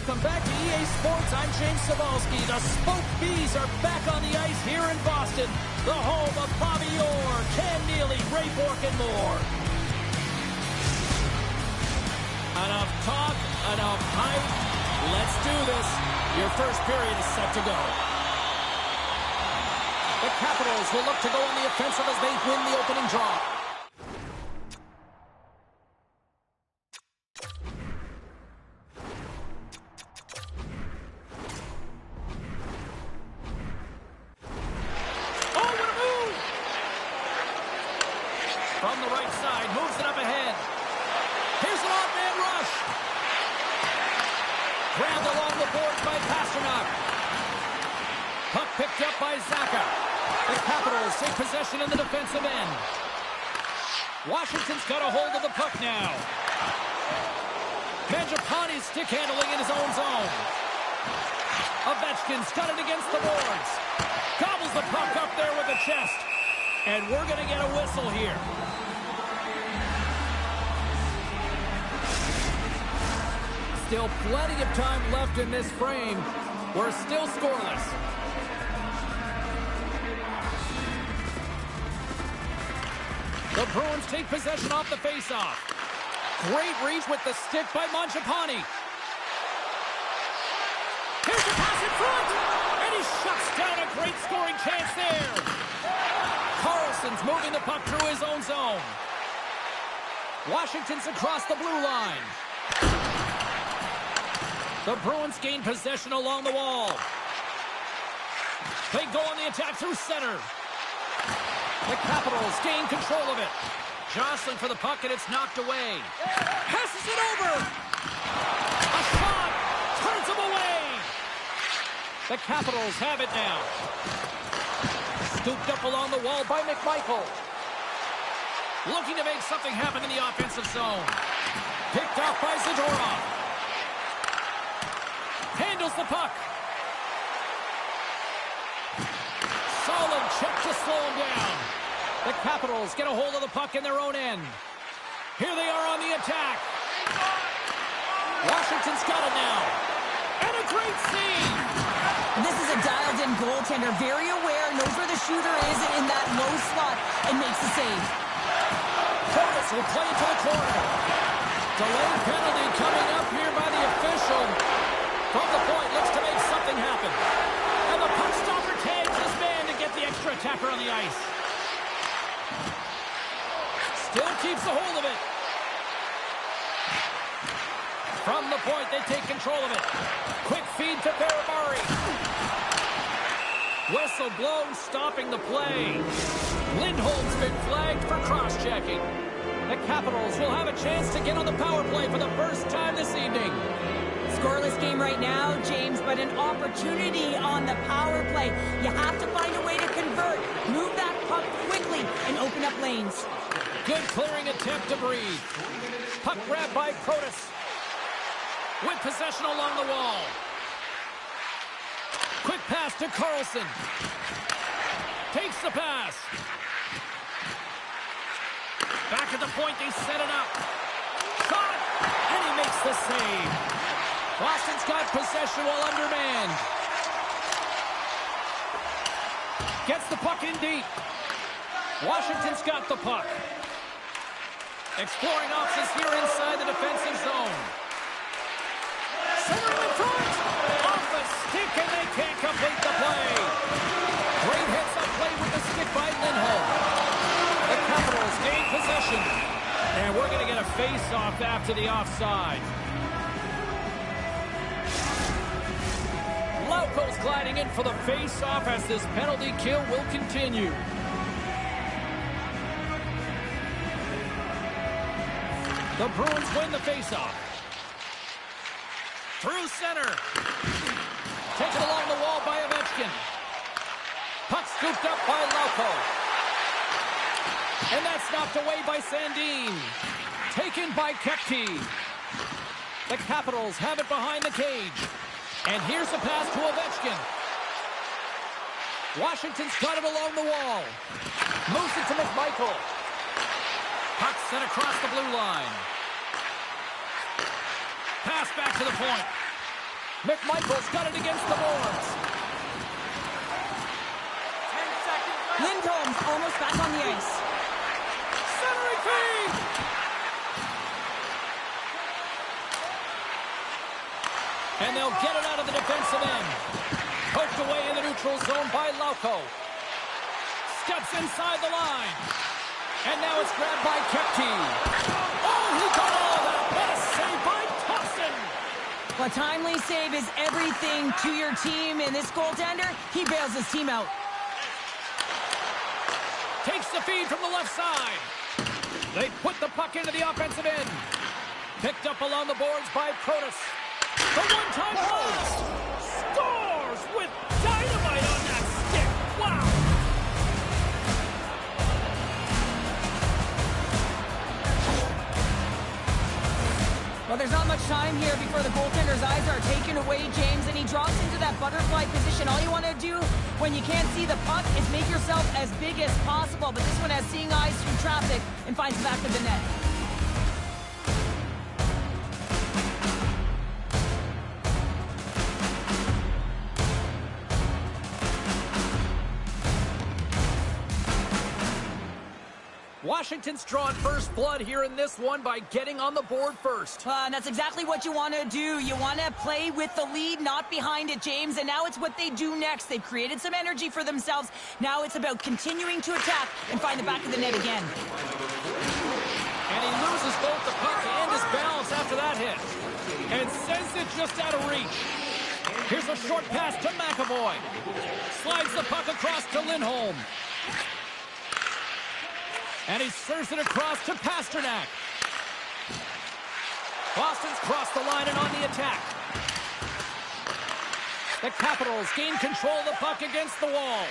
Welcome back to EA Sports. I'm James Cebulski. The Spoke Bees are back on the ice here in Boston, the home of Bobby Orr, Ken Neely, Ray Bourque, and more. Enough talk, enough hype. Let's do this. Your first period is set to go. The Capitals will look to go on the offensive as they win the opening draw. From the right side, moves it up ahead. Here's an odd man rush. Grabbed along the boards by Pasternak. Puck picked up by Zacha. The Capitals take possession in the defensive end. Washington's got a hold of the puck now. Mangiapane's stick handling in his own zone. Ovechkin's got it against the boards. Gobbles the puck up there with the chest. And we're going to get a whistle here. Still plenty of time left in this frame. We're still scoreless. The Bruins take possession off the faceoff. Great reach with the stick by Mangiapane. Here's the pass in front. And he shuts down a great scoring chance there. Carlson's moving the puck through his own zone. Washington's across the blue line. The Bruins gain possession along the wall. They go on the attack through center. The Capitals gain control of it. Jostling for the puck, and it's knocked away. Passes it over. A shot. Turns him away. The Capitals have it now. Scooped up along the wall by McMichael. Looking to make something happen in the offensive zone. Picked off by Zadorov. Handles the puck. Solid check to slow him down. The Capitals get a hold of the puck in their own end. Here they are on the attack. Washington's got it now. And a great save. This is a dialed-in goaltender, very aware, knows where the shooter is in that low slot, and makes the save. Curtis will play it to the corner. Delayed penalty coming up here by the official. From the point, looks to make something happen. And the puck stopper tags his man to get the extra attacker on the ice. Still keeps a hold of it. From the point, they take control of it. Quick feed to Barabari. Whistle blown, stopping the play. Lindholm's been flagged for cross-checking. The Capitals will have a chance to get on the power play for the first time this evening. Scoreless game right now, James, but an opportunity on the power play. You have to find a way to convert. Move that puck quickly and open up lanes. Good clearing attempt to breathe. Puck grabbed by Protas. With possession along the wall. Quick pass to Carlson. Takes the pass. Back at the point, they set it up. Shot! And he makes the save. Boston's got possession while undermanned. Gets the puck in deep. Washington's got the puck. Exploring options here inside the defensive zone. Center in front. Off the stick, and they can't complete the play. Great hits on play with the stick by Lindholm. The Capitals gain possession. And we're going to get a face-off after the offside. Lauko's gliding in for the face-off as this penalty kill will continue. The Bruins win the face-off. Through center. Taken along the wall by Ovechkin. Puck scooped up by Lauko. And that's knocked away by Sandin. Taken by Kepke. The Capitals have it behind the cage. And here's the pass to Ovechkin. Washington's got it along the wall. Moves it to McMichael. Puck sent across the blue line. Pass back to the point. McMichael's got it against the boards. 10 seconds left. Lindholm's almost back on the ice. Centering feed! And they'll get it out of the defensive end. Poked away in the neutral zone by Lauko. Steps inside the line. And now it's grabbed by Kepke. Oh, he got all of that. What a save by Thompson. A timely save is everything to your team, and this goaltender, he bails his team out. Takes the feed from the left side. They put the puck into the offensive end. Picked up along the boards by Protas. The one-time blast. Scores with dynamite on that stick. Wow. Well, there's not much time here before the goaltender's eyes are taken away, James, and he drops into that butterfly position. All you want to do when you can't see the puck is make yourself as big as possible, but this one has seeing eyes through traffic and finds the back of the net. Washington's drawn first blood here in this one by getting on the board first. And that's exactly what you want to do. You want to play with the lead, not behind it, James. And now it's what they do next. They've created some energy for themselves. Now it's about continuing to attack and find the back of the net again. And he loses both the puck and his balance after that hit. And sends it just out of reach. Here's a short pass to McAvoy. Slides the puck across to Lindholm. And he serves it across to Pasternak. Boston's crossed the line and on the attack. The Capitals gain control of the puck against the wall.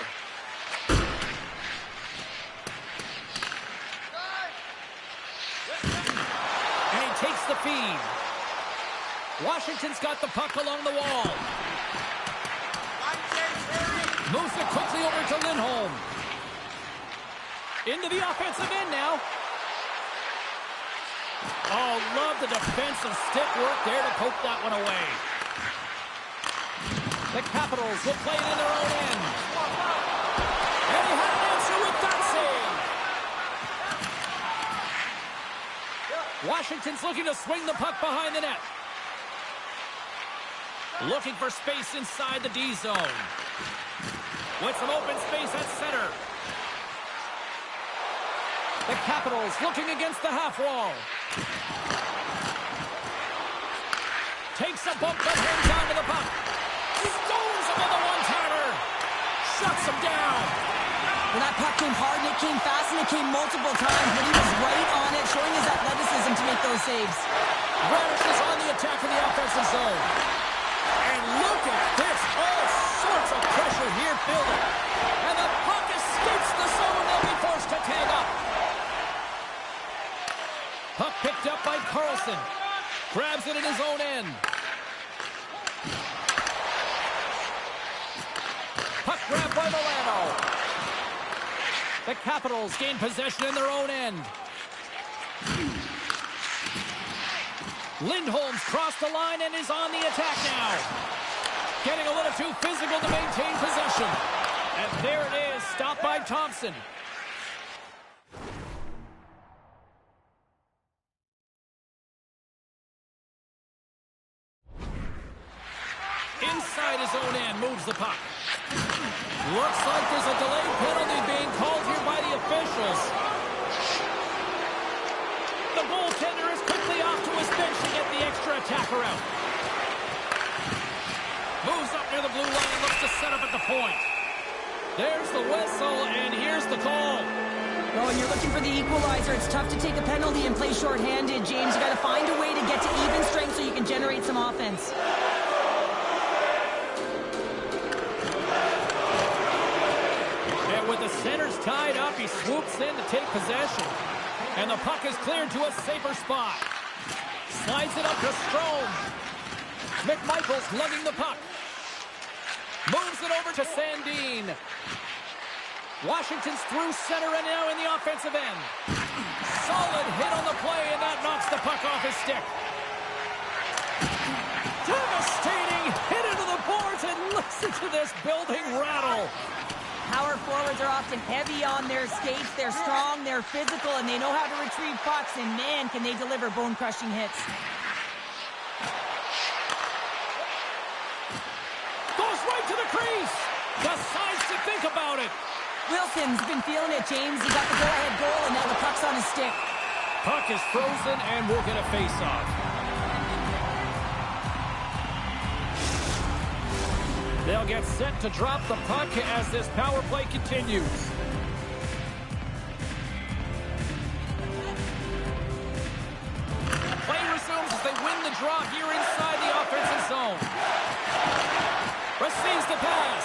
And he takes the feed. Washington's got the puck along the wall. Moves it quickly over to Lindholm. Into the offensive end now. Oh, love the defensive stick work there to poke that one away. The Capitals will play it in their own end. And he had an answer with that save. Washington's looking to swing the puck behind the net. Looking for space inside the D zone. With some open space at center. The Capitals looking against the half wall. Takes a bump but hangs on to the puck. Stones him with a one-timer. Shuts him down. Well, that puck came hard and it came fast and it came multiple times, but he was right on it, showing his athleticism to make those saves. Radish is on the attack in the offensive zone. And look at this. All sorts of pressure here building. And the puck escapes the zone. They'll be forced to tag up. Puck picked up by Carlson. Grabs it in his own end. Puck grabbed by Milano. The Capitals gain possession in their own end. Lindholm's crossed the line and is on the attack now. Getting a little too physical to maintain possession. And there it is, stopped by Thompson. Inside his own end, moves the puck. Looks like there's a delayed penalty being called here by the officials. The goaltender is quickly off to his bench to get the extra attacker out. Moves up near the blue line and looks to set up at the point. There's the whistle, and here's the call. Well, when you're looking for the equalizer, it's tough to take a penalty and play shorthanded, James. You got to find a way to get to even strength so you can generate some offense. With the centers tied up, he swoops in to take possession. And the puck is cleared to a safer spot. Slides it up to Strome. McMichael's lugging the puck. Moves it over to Sandin. Washington's through center and now in the offensive end. Solid hit on the play, and that knocks the puck off his stick. Devastating Listen to this building rattle. Power forwards are often heavy on their skates. They're strong, they're physical, and they know how to retrieve pucks, and man, can they deliver bone-crushing hits. Goes right to the crease. Decides to think about it. Wilson's been feeling it, James. He got the go-ahead goal, and now the puck's on his stick. Puck is frozen, and we'll get a face-off. They'll get set to drop the puck as this power play continues. Play resumes as they win the draw here inside the offensive zone. Receives the pass.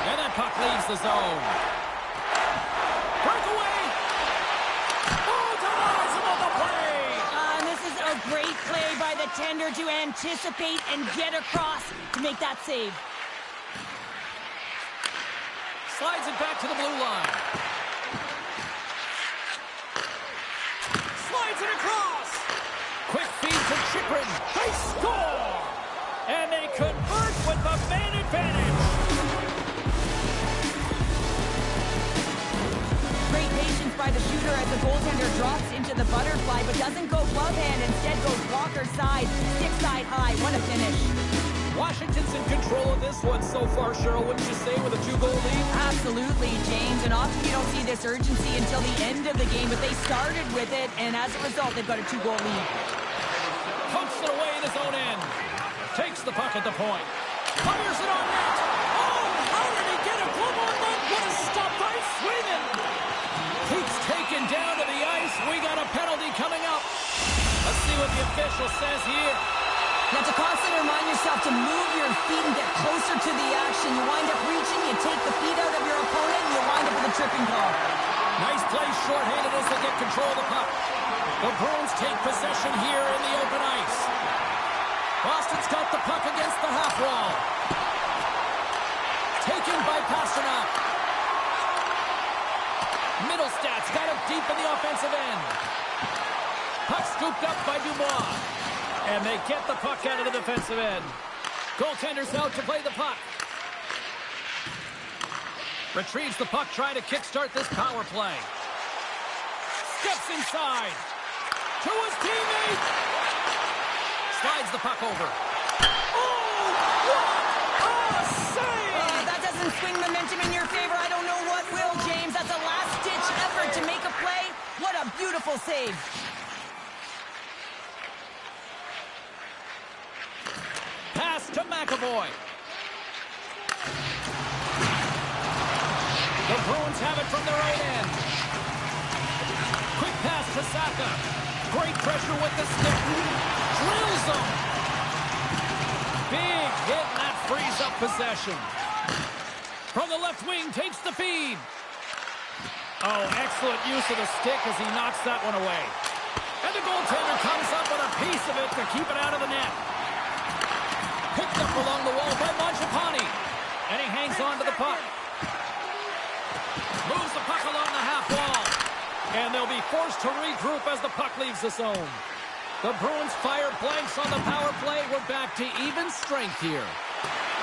And that puck leaves the zone. Breakaway. Oh, denies him on the play. This is a great play by the tender to anticipate and get across to make that save. Slides it back to the blue line. Slides it across. Quick feed to Chikrin. They score. And they convert with the man advantage. Great patience by the shooter as the goaltender drops into the butterfly, but doesn't go glove hand. Instead goes blocker side, stick side high. What a finish. Washington's in control of this one so far, Cheryl, wouldn't you say, with a 2-goal lead? Absolutely, James. And often you don't see this urgency until the end of the game, but they started with it, and as a result, they've got a 2-goal lead. Pumps it away in his own end. Takes the puck at the point. Fires it on net. Oh, how did he get a glove on net? What a stop by Sweden. Keeps taken down to the ice. We got a penalty coming up. Let's see what the official says here. Now, to constantly remind yourself to move your feet and get closer to the action. You wind up reaching, you take the feet out of your opponent, and you wind up with a tripping call. Nice play, shorthanded as they get control of the puck. The Bruins take possession here in the open ice. Boston's got the puck against the half wall. Taken by Pasternak. Middlestad's got it deep in the offensive end. Puck scooped up by Dubois. And they get the puck out of the defensive end. Goaltender's out to play the puck. Retrieves the puck, trying to kickstart this power play. Steps inside. To his teammate. Slides the puck over. Oh, what a save! That doesn't swing momentum in your favor. I don't know what will, James. That's a last-ditch effort to make a play. What a beautiful save. Pass to McAvoy. The Bruins have it from their own end. Quick pass to Saka. Great pressure with the stick. Drills them. Big hit, and that frees up possession. From the left wing, takes the feed. Oh, excellent use of the stick as he knocks that one away. And the goaltender comes up with a piece of it to keep it out of the net. Picked up along the wall by Mangiapane. And he hangs on to the puck. Moves the puck along the half wall. And they'll be forced to regroup as the puck leaves the zone. The Bruins fire blanks on the power play. We're back to even strength here.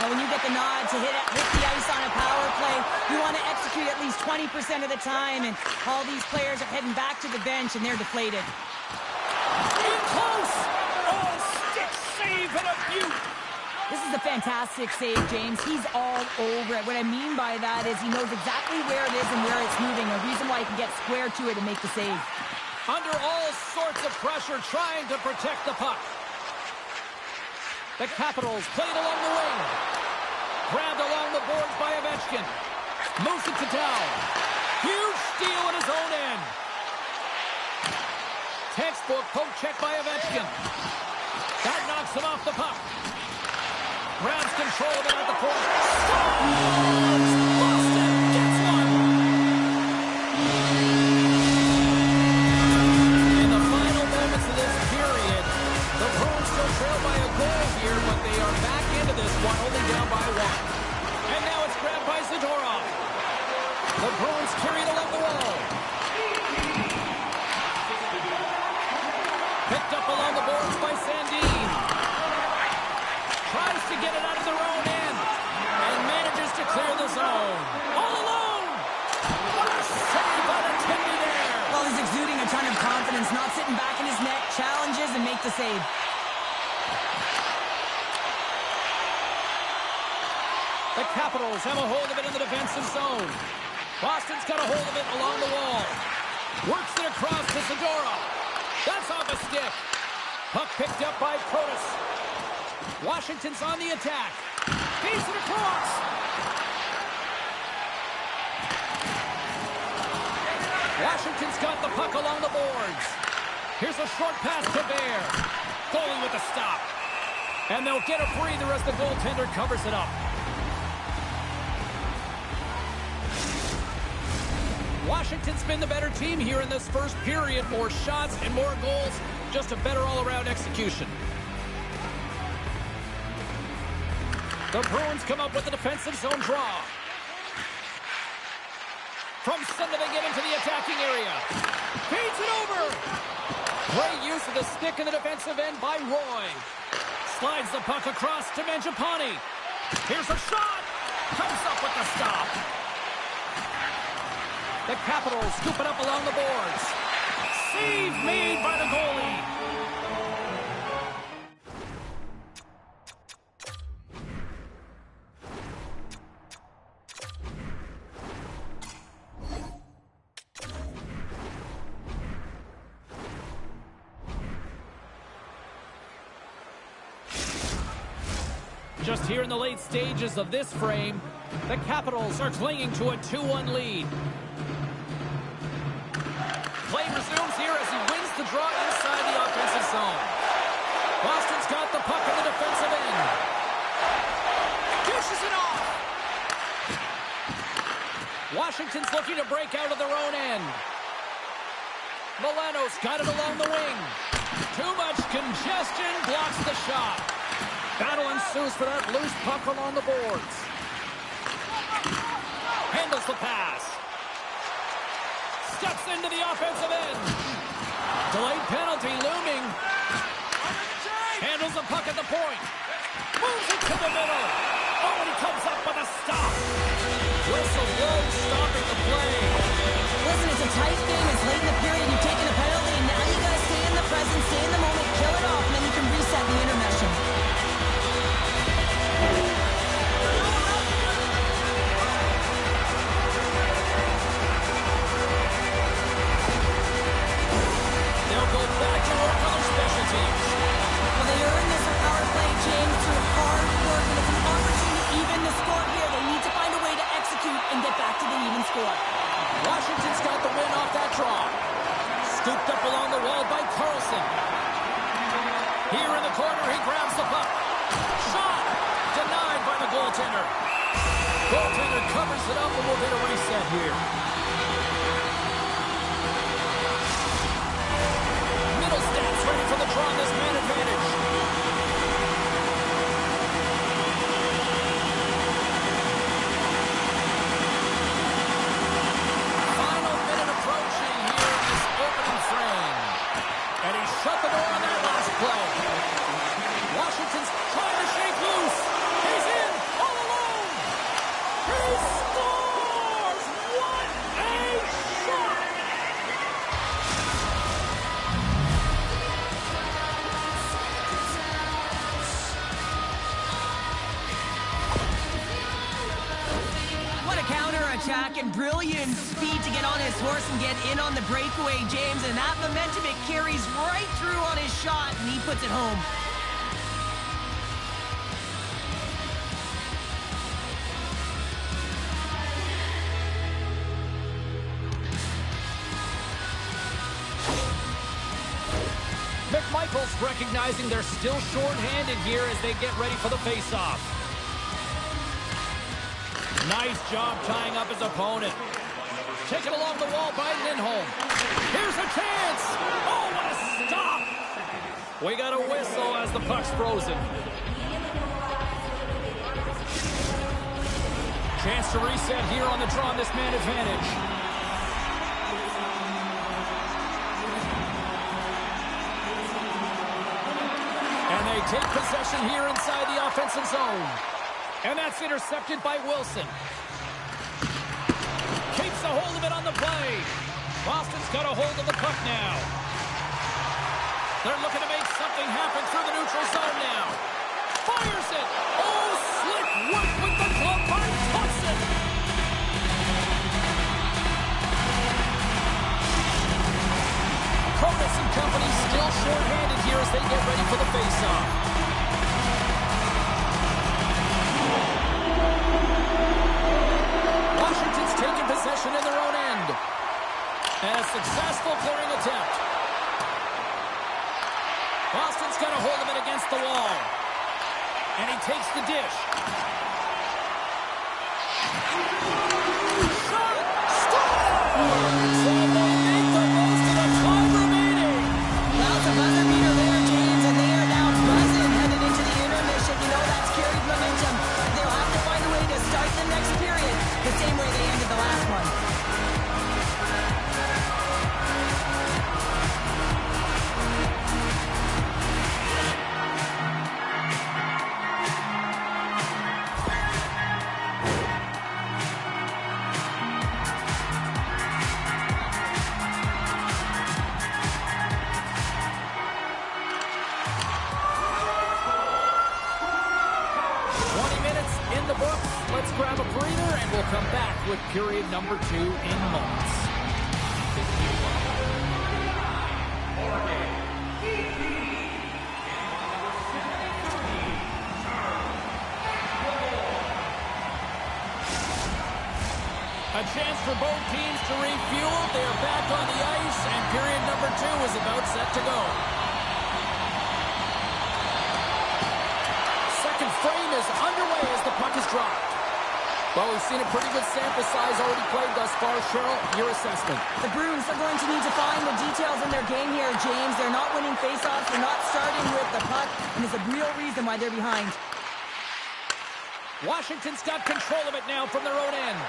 Well, when you get the nod to hit the ice on a power play, you want to execute at least 20% of the time. And all these players are heading back to the bench, and they're deflated. In close. Oh, stick save and a beaut. This is a fantastic save, James. He's all over it. What I mean by that is he knows exactly where it is and where it's moving. A reason why he can get square to it and make the save. Under all sorts of pressure, trying to protect the puck. The Capitals played along the wing. Grabbed along the boards by Ovechkin. Moves it to down. Huge steal in his own end. Textbook poke check by Ovechkin. That knocks him off the puck. Grabs control of it at the point. Scores! Boston gets one! In the final moments of this period, the Bruins still trail by a goal here, but they are back into this one, only down by one. And now it's grabbed by Zadorov. The Bruins carry it along the wall. Picked up along the boards by Sandin. Tries to get it out of the and make the save. The Capitals have a hold of it in the defensive zone. Boston's got a hold of it along the wall. Works it across to Zadora. That's off a stick. Puck picked up by Protas. Washington's on the attack. Feeds it across. Washington's got the puck along the boards. Here's a short pass to Bear. Goalie with a stop. And they'll get a breather as the goaltender covers it up. Washington's been the better team here in this first period. More shots and more goals. Just a better all-around execution. The Bruins come up with a defensive zone draw. From center they get into the attacking area. Feeds it over. Great use of the stick in the defensive end by Roy. Slides the puck across to Mangiapane. Here's a shot. Comes up with the stop. The Capitals scoop it up along the boards. Save made by the goalie. Just here in the late stages of this frame, the Capitals are clinging to a 2-1 lead. Play resumes here as he wins the draw inside the offensive zone. Boston's got the puck in the defensive end. Dishes it off. Washington's looking to break out of their own end. Milano's got it along the wing. Too much congestion blocks the shot. Battle ensues for that loose puck along the boards. Handles the pass. Steps into the offensive end. Delayed penalty looming. Handles the puck at the point. Moves it to the middle. Oh, and he comes up with a stop. Whistle blows, stopping the play. Listen, it's a tight game. It's late in the period. You've taken a penalty. Now you got to stay in the present, stay in the moment, kill it off, and then you can reset the intermission. They'll go back to work on their special teams. Well, they earned this power play, James, through hard work, and it's an opportunity to even the score here. They need to find a way to execute and get back to the even score. Washington's got the win off that draw. Scooped up along the wall by Carlson. Here in the corner, he grabs the puck. Shot! Denied by the goaltender. Goaltender covers it up, and we'll get a reset here. Middlestad's ready for the draw, this man advantage. Final minute approaching here in this opening frame. And he shut the door on that last play. Washington's trying to shake loose. He's in all alone. He scores! What a shot! What a counter-attack and brilliant speed to get on his horse and get in on the breakaway, James. And that momentum, it carries right through on his shot, and he puts it home. McMichael's recognizing they're still short-handed here as they get ready for the face-off. Nice job tying up his opponent. Taken along the wall by Lindholm. Here's a chance. Oh, what a stop. We got a whistle as the puck's frozen. Chance to reset here on the draw, this man advantage. And they take possession here inside the offensive zone. And that's intercepted by Wilson. Keeps a hold of it on the play. Boston's got a hold of the puck now. They're looking to make something happen through the neutral zone now. Fires it. Oh, slick work with the glove by Thompson. Curtis and company still short-handed here as they get ready for the face-off. Washington's taking possession in their own end. And a successful clearing attempt. Boston's got a hold of it against the wall. And he takes the dish. Shot! Score! So they make the most of the time remaining. Well, it's a buzzer beater there, James, and they are now buzzing headed into the intermission. You know that's carried momentum. They'll have to find a way to start the next period the same way they ended the last one. 20 minutes in the books. Let's grab a breather, and we'll come back with period number 2 in moments. A chance for both teams to refuel. They're back on the ice, and period number 2 is about set to go. Second frame is underway as the puck is dropped. Well, we've seen a pretty good sample size already played thus far. Cheryl, your assessment. The Bruins are going to need to find the details in their game here, James. They're not winning faceoffs. They're not starting with the puck, and there's a real reason why they're behind. Washington's got control of it now from their own end.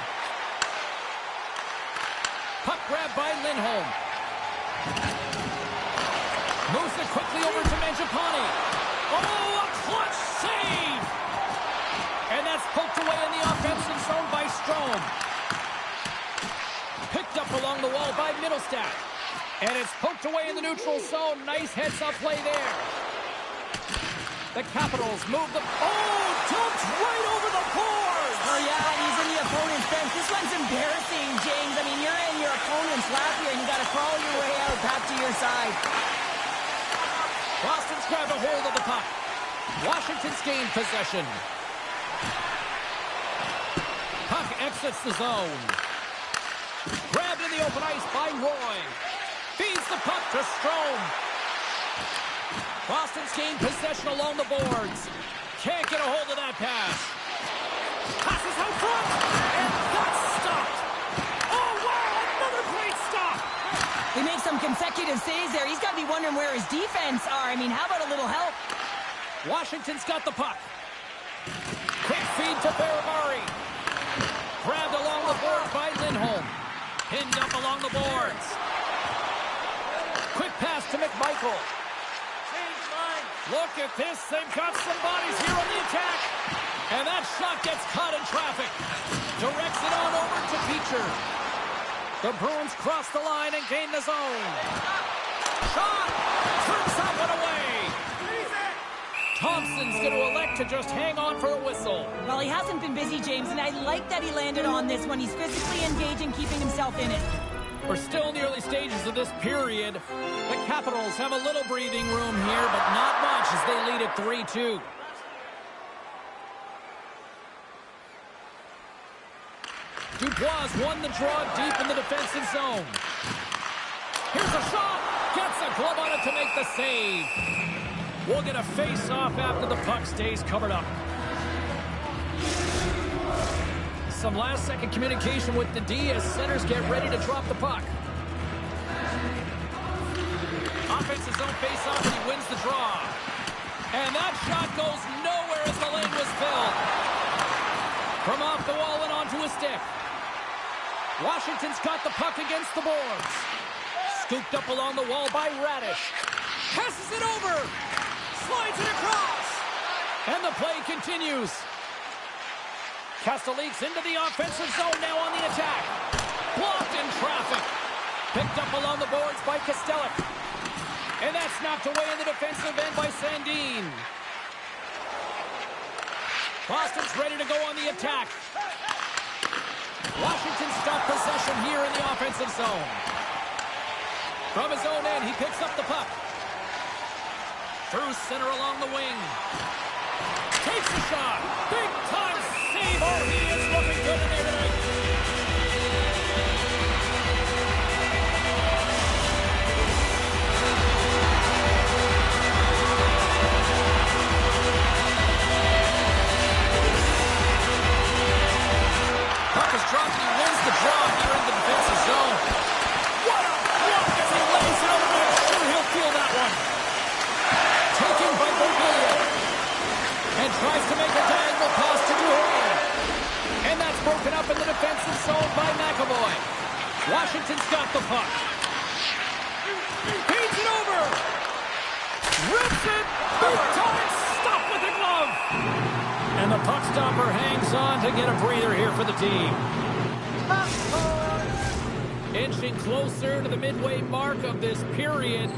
Puck grab by Lindholm. Moves it quickly over to Mangiapane. Oh, a clutch save! And that's poked away in the offensive zone by Strome. Picked up along the wall by Middlestat. And it's poked away in the neutral zone. Nice heads-up play there. The Capitals move the... Oh, dumped right over the boards! Oh, yeah, and he's in the opponent's bench. This one's embarrassing, James. I mean, you're in your opponent's lap here, and you got to crawl your way out back to your side. Boston's grabbed a hold of the puck. Washington's gained possession. Puck exits the zone. Grabbed in the open ice by Roy. Feeds the puck to Strome. Boston's gained possession along the boards. Can't get a hold of that pass. Passes out front, and that's stopped. Oh, wow, another great stop. He makes some consecutive saves there. He's got to be wondering where his defense are. I mean, how about a little help? Washington's got the puck. Quick feed to Barabari. Grabbed along the boards by Lindholm. Pinned up along the boards. Quick pass to McMichael. Look at this. They've got some bodies here on the attack. And that shot gets caught in traffic. Directs it on over to Beecher. The Bruins cross the line and gain the zone. Shot! Turns that one away. Thompson's going to elect to just hang on for the whistle. Well, he hasn't been busy, James, and I like that he landed on this one. He's physically engaging, keeping himself in it. We're still in the early stages of this period. The Capitals have a little breathing room here, but not much as they lead at 3-2. Dubois won the draw deep in the defensive zone. Here's a shot. Gets a glove on it to make the save. We'll get a face-off after the puck stays covered up. Some last-second communication with the D as centers get ready to drop the puck. Offensive zone face-off, and he wins the draw. And that shot goes nowhere as the lane was filled. From off the wall and onto a stick. Washington's got the puck against the boards. Scooped up along the wall by Radish. Passes it over. Slides it across. And the play continues. Castelliks into the offensive zone now on the attack. Blocked in traffic. Picked up along the boards by Kostelic. And that's knocked away in the defensive end by Sandin. Boston's ready to go on the attack. Washington's got possession here in the offensive zone. From his own end, he picks up the puck. Through center along the wing. Takes a shot. Big time save. Oh, he is looking good in there tonight. Puck is dropped and he wins the draw here in the defensive zone. What a block as he lays it over. I'm sure he'll feel that one. Taken by Boglia. And tries to make a diagonal pass to Duhon. And that's broken up in the defensive zone by McAvoy. Washington's got the puck. Feeds it over. Rips it. Big time stop with the glove. And the puck stopper hangs on to get a breather here for the team. Inching closer to the midway mark of this period.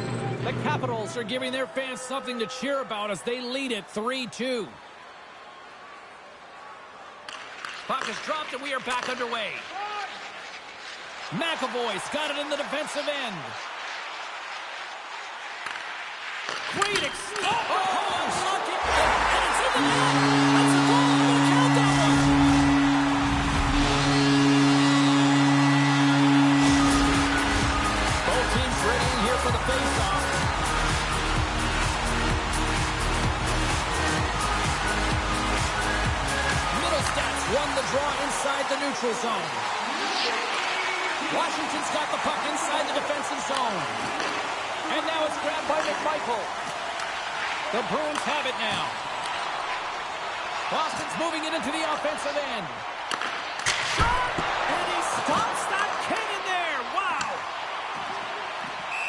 The Capitals are giving their fans something to cheer about as they lead it 3-2. Puck is dropped and we are back underway. McAvoy's got it in the defensive end. Great lucky. And it's in the net. That's a goal. We'll count that one. Both teams ready in here for the face-off. Middlestats won the draw inside the neutral zone. Washington's got the puck inside the defensive zone. And now it's grabbed by McMichael. The Bruins have it now. Boston's moving it into the offensive end. Shot! And he stops that cannon there. Wow!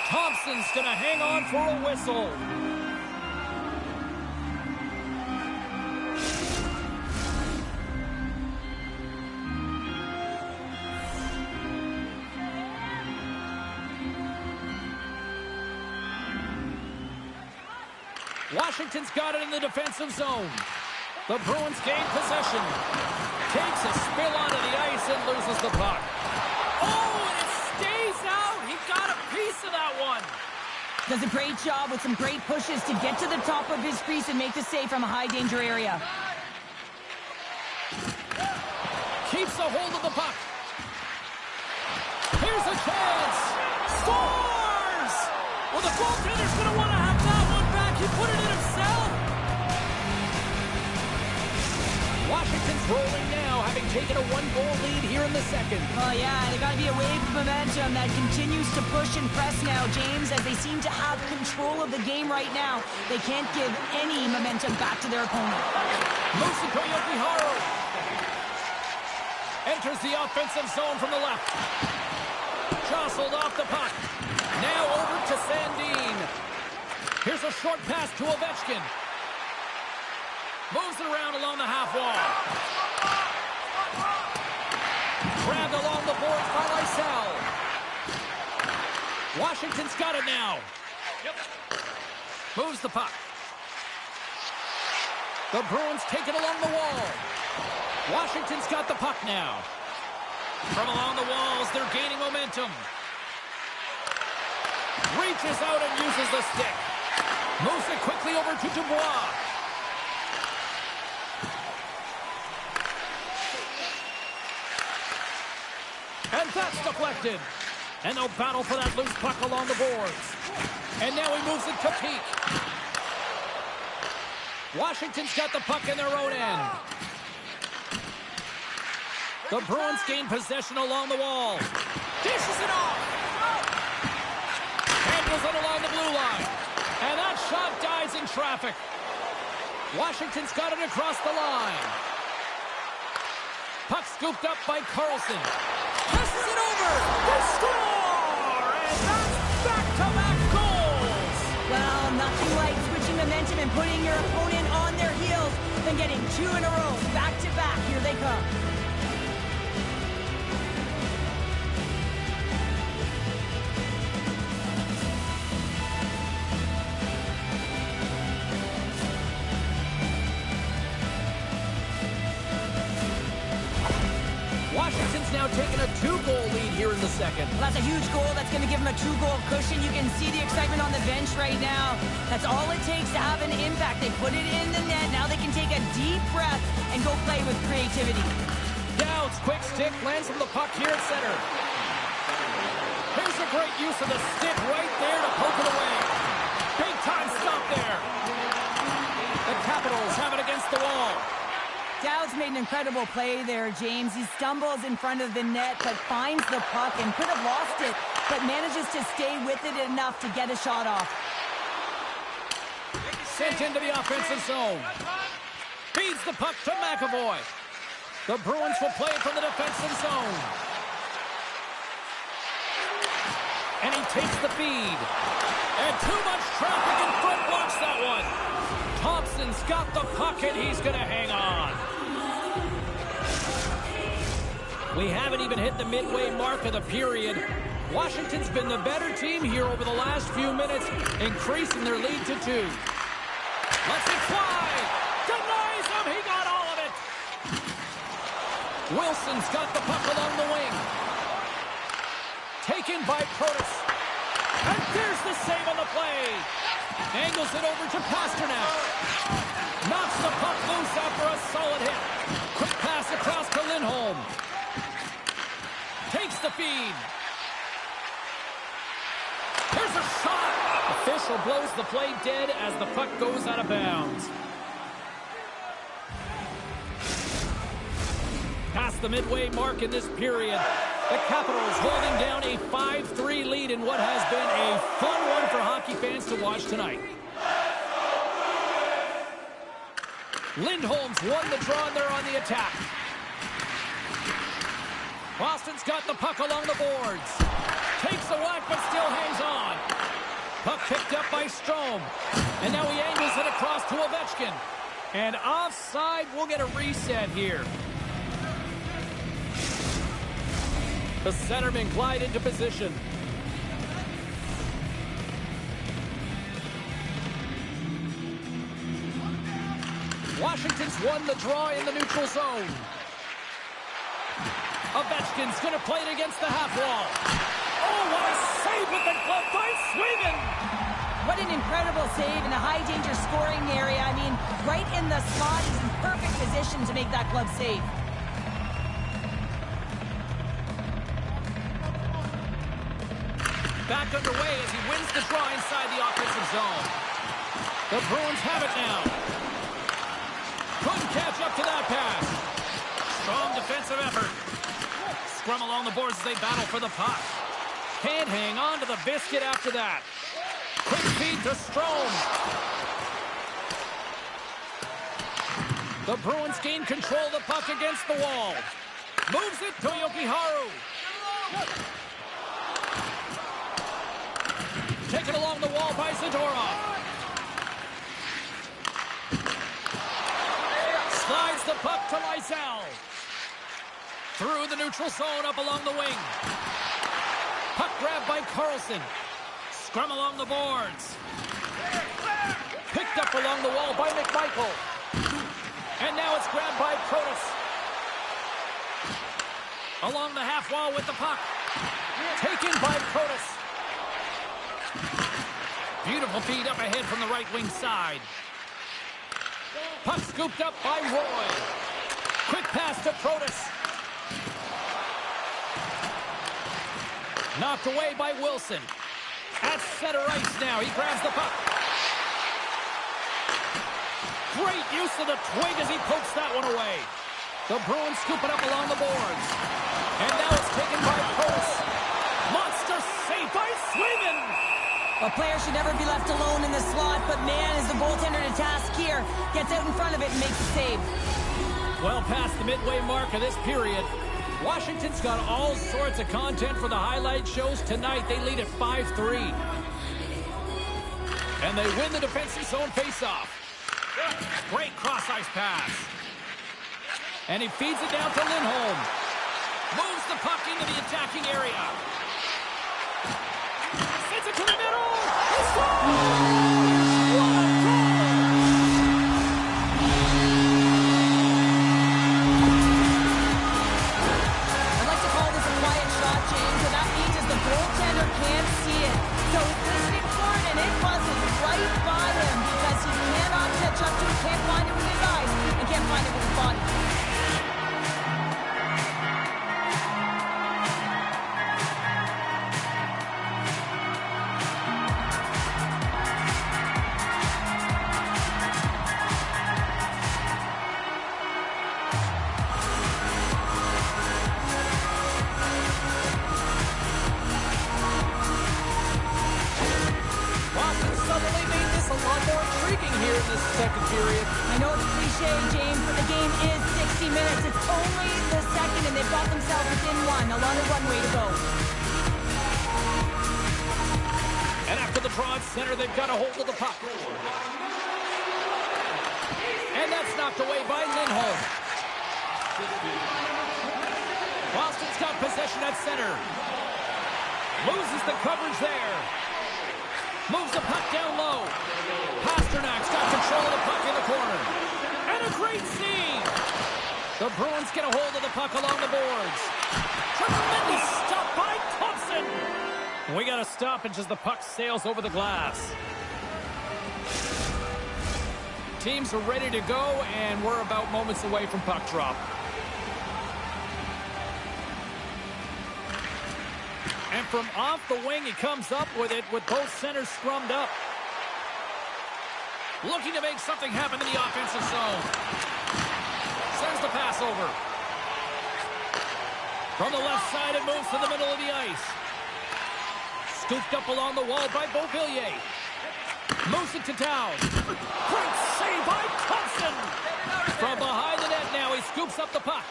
Thompson's going to hang on for a whistle. Washington's got it in the defensive zone. The Bruins gain possession. Takes a spill onto the ice and loses the puck. Oh, and it stays out. He got a piece of that one. Does a great job with some great pushes to get to the top of his crease and make the save from a high-danger area. Keeps a hold of the puck. Here's a chance. Scores! Well, the goaltender's going to want to have that one back. He put it in himself. Washington's rolling now, having taken a one-goal lead here in the second. Oh, yeah, they got to be a wave of momentum that continues to push and press now, James, as they seem to have control of the game right now. They can't give any momentum back to their opponent. Musiko Yokiharu enters the offensive zone from the left. Jostled off the puck. Now over to Sandin. Here's a short pass to Ovechkin. Moves it around along the half wall. Grabbed along the boards by Lysell. Washington's got it now. Moves the puck. The Bruins take it along the wall. Washington's got the puck now. From along the walls, they're gaining momentum. Reaches out and uses the stick. Moves it quickly over to Dubois. And that's deflected. And they'll battle for that loose puck along the boards. And now he moves it to Peak. Washington's got the puck in their own end. The Bruins gain possession along the wall. Dishes it off. Handles it along the blue line. And that shot dies in traffic. Washington's got it across the line. Puck scooped up by Carlson. Passes it over. They score! And that's back-to-back goals. Well, nothing like switching momentum and putting your opponent on their heels than getting two in a row. Back-to-back. Here they come. Washington's now taking a 2-goal lead here in the second. Well, that's a huge goal. That's going to give them a 2-goal cushion. You can see the excitement on the bench right now. That's all it takes to have an impact. They put it in the net. Now they can take a deep breath and go play with creativity. Dowds, quick stick, lands from the puck here at center. Here's a great use of the stick right there to poke it away. Big time stop there. The Capitals have it against the wall. Dowds made an incredible play there, James. He stumbles in front of the net, but finds the puck and could have lost it, but manages to stay with it enough to get a shot off. Sent into the offensive zone. Feeds the puck to McAvoy. The Bruins will play it from the defensive zone. And he takes the feed. And too much traffic in front blocks that one. Thompson's got the puck and he's going to hang on. We haven't even hit the midway mark of the period. Washington's been the better team here over the last few minutes, increasing their lead to 2. Lets it fly. Denies him. He got all of it. Wilson's got the puck along the wing. Taken by Protas. And there's the save on the play. Angles it over to Pasternak. Knocks the puck loose after a solid hit. Quick pass across to Lindholm. Takes the feed. Here's a shot. Official blows the play dead as the puck goes out of bounds. Past the midway mark in this period, the Capitals holding down a 5-3 lead in what has been a fun one for hockey fans to watch tonight. Lindholm's won the draw and they're on the attack. Boston's got the puck along the boards. Takes a whack but still hangs on. Puck picked up by Strome. And now he angles it across to Ovechkin. And offside, we'll get a reset here. The centermen glide into position. Washington's won the draw in the neutral zone. Ovechkin's going to play it against the half wall. Oh, what a save with the glove by Sweden! What an incredible save in a high-danger scoring area. I mean, right in the slot. He's in perfect position to make that glove save. Back underway as he wins the draw inside the offensive zone. The Bruins have it now. Couldn't catch up to that pass. Strong defensive effort. Scrum along the boards as they battle for the puck. Can't hang on to the biscuit after that. Quick feed to Strome. The Bruins gain control of the puck against the wall. Moves it to Jokiharju. Taken along the wall by Zadorov. Slides the puck to Lysell. Through the neutral zone, up along the wing. Puck grabbed by Carlson. Scrum along the boards. Picked up along the wall by McMichael. And now it's grabbed by Protas. Along the half wall with the puck. Taken by Protas. Beautiful feed up ahead from the right wing side. Puck scooped up by Roy. Quick pass to Protas. Knocked away by Wilson. At center ice now. He grabs the puck. Great use of the twig as he pokes that one away. The Bruins scoop it up along the boards. And now it's taken by Protas. Monster save by Sweden. A player should never be left alone in the slot, but man, is the goaltender to task here. Gets out in front of it and makes the save. Well past the midway mark of this period, Washington's got all sorts of content for the highlight shows tonight. They lead at 5-3. And they win the defensive zone faceoff. Great cross-ice pass. And he feeds it down to Lindholm. Moves the puck into the attacking area. Sends it to the middle. He scores! period. I know it's cliche, James, but the game is 60 minutes. It's only the second, and they've got themselves within one. A lot of runway to go. And after the draw at center, they've got a hold of the puck. And that's knocked away by Lindholm. Boston's got possession at center. Loses the coverage there. Moves the puck down low. Pasternak's got control of the puck in the corner. And a great save. The Bruins get a hold of the puck along the boards. Tremendous stop by Thompson. We got a stoppage as the puck sails over the glass. Teams are ready to go, and we're about moments away from puck drop. And from off the wing, he comes up with it with both centers scrummed up. Looking to make something happen in the offensive zone. Sends the pass over. From the left side, it moves to the middle of the ice. Scooped up along the wall by Beauvillier. Moves it to Dow. Great save by Thompson. From behind the net now, he scoops up the puck.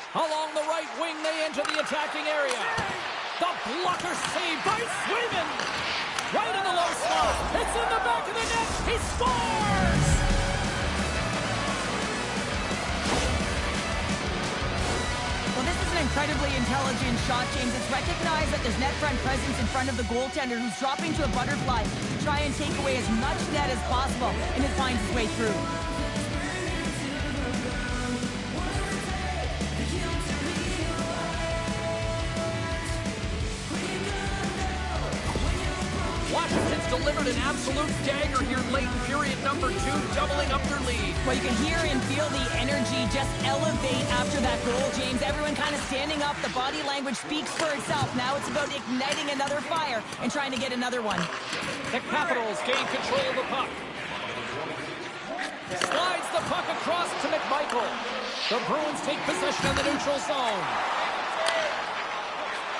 Along the right wing, they enter the attacking area. The blocker save by Swayman. Right in the low slot. It's in the back of the net. He scores! Well, this is an incredibly intelligent shot, James. It's recognized that there's net front presence in front of the goaltender, who's dropping to a butterfly to try and take away as much net as possible, and it finds its way through. Washington's delivered an absolute dagger here late in period number 2, doubling up their lead. Well, you can hear and feel the energy just elevate after that goal, James. Everyone kind of standing up. The body language speaks for itself. Now it's about igniting another fire and trying to get another one. The Capitals gain control of the puck. Slides the puck across to McMichael. The Bruins take possession of the neutral zone.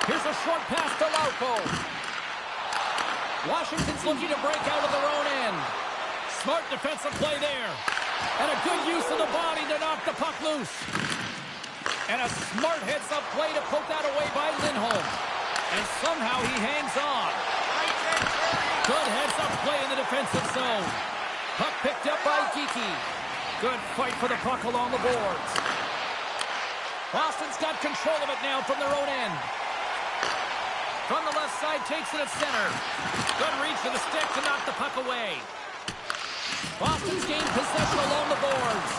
Here's a short pass to Lauko. Washington's looking to break out of their own end. Smart defensive play there. And a good use of the body to knock the puck loose. And a smart heads-up play to poke that away by Lindholm. And somehow he hangs on. Good heads-up play in the defensive zone. Puck picked up by Geekie. Good fight for the puck along the boards. Boston's got control of it now from their own end. From the left side, takes it at center. Good reach for the stick to knock the puck away. Boston's gained possession along the boards.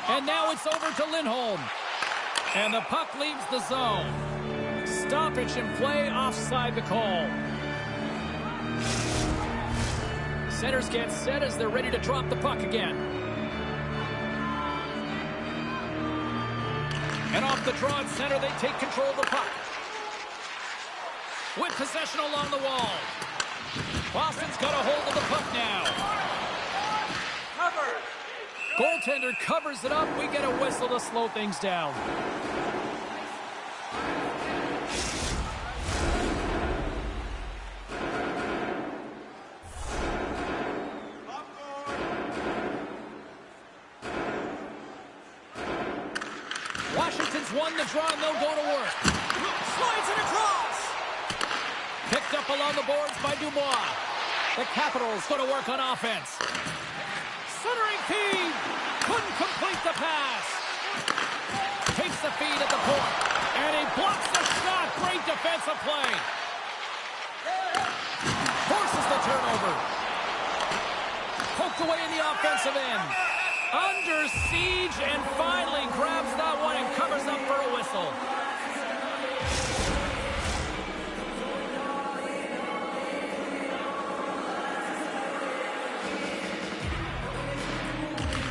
And now it's over to Lindholm. And the puck leaves the zone. Stoppage in play, offside the call. Centers get set as they're ready to drop the puck again. And off the draw at center, they take control of the puck. With possession along the wall. Boston's got a hold of the puck now. Cover. Goaltender covers it up. We get a whistle to slow things down. Washington's won the draw and they'll go to work. Slides it across. Picked up along the boards by Dubois. The Capitals go to work on offense. Centering feed. Couldn't complete the pass. Takes the feed at the point. And he blocks the shot. Great defensive play. Forces the turnover. Poked away in the offensive end. Under siege and finally grabs that one and covers up for a whistle.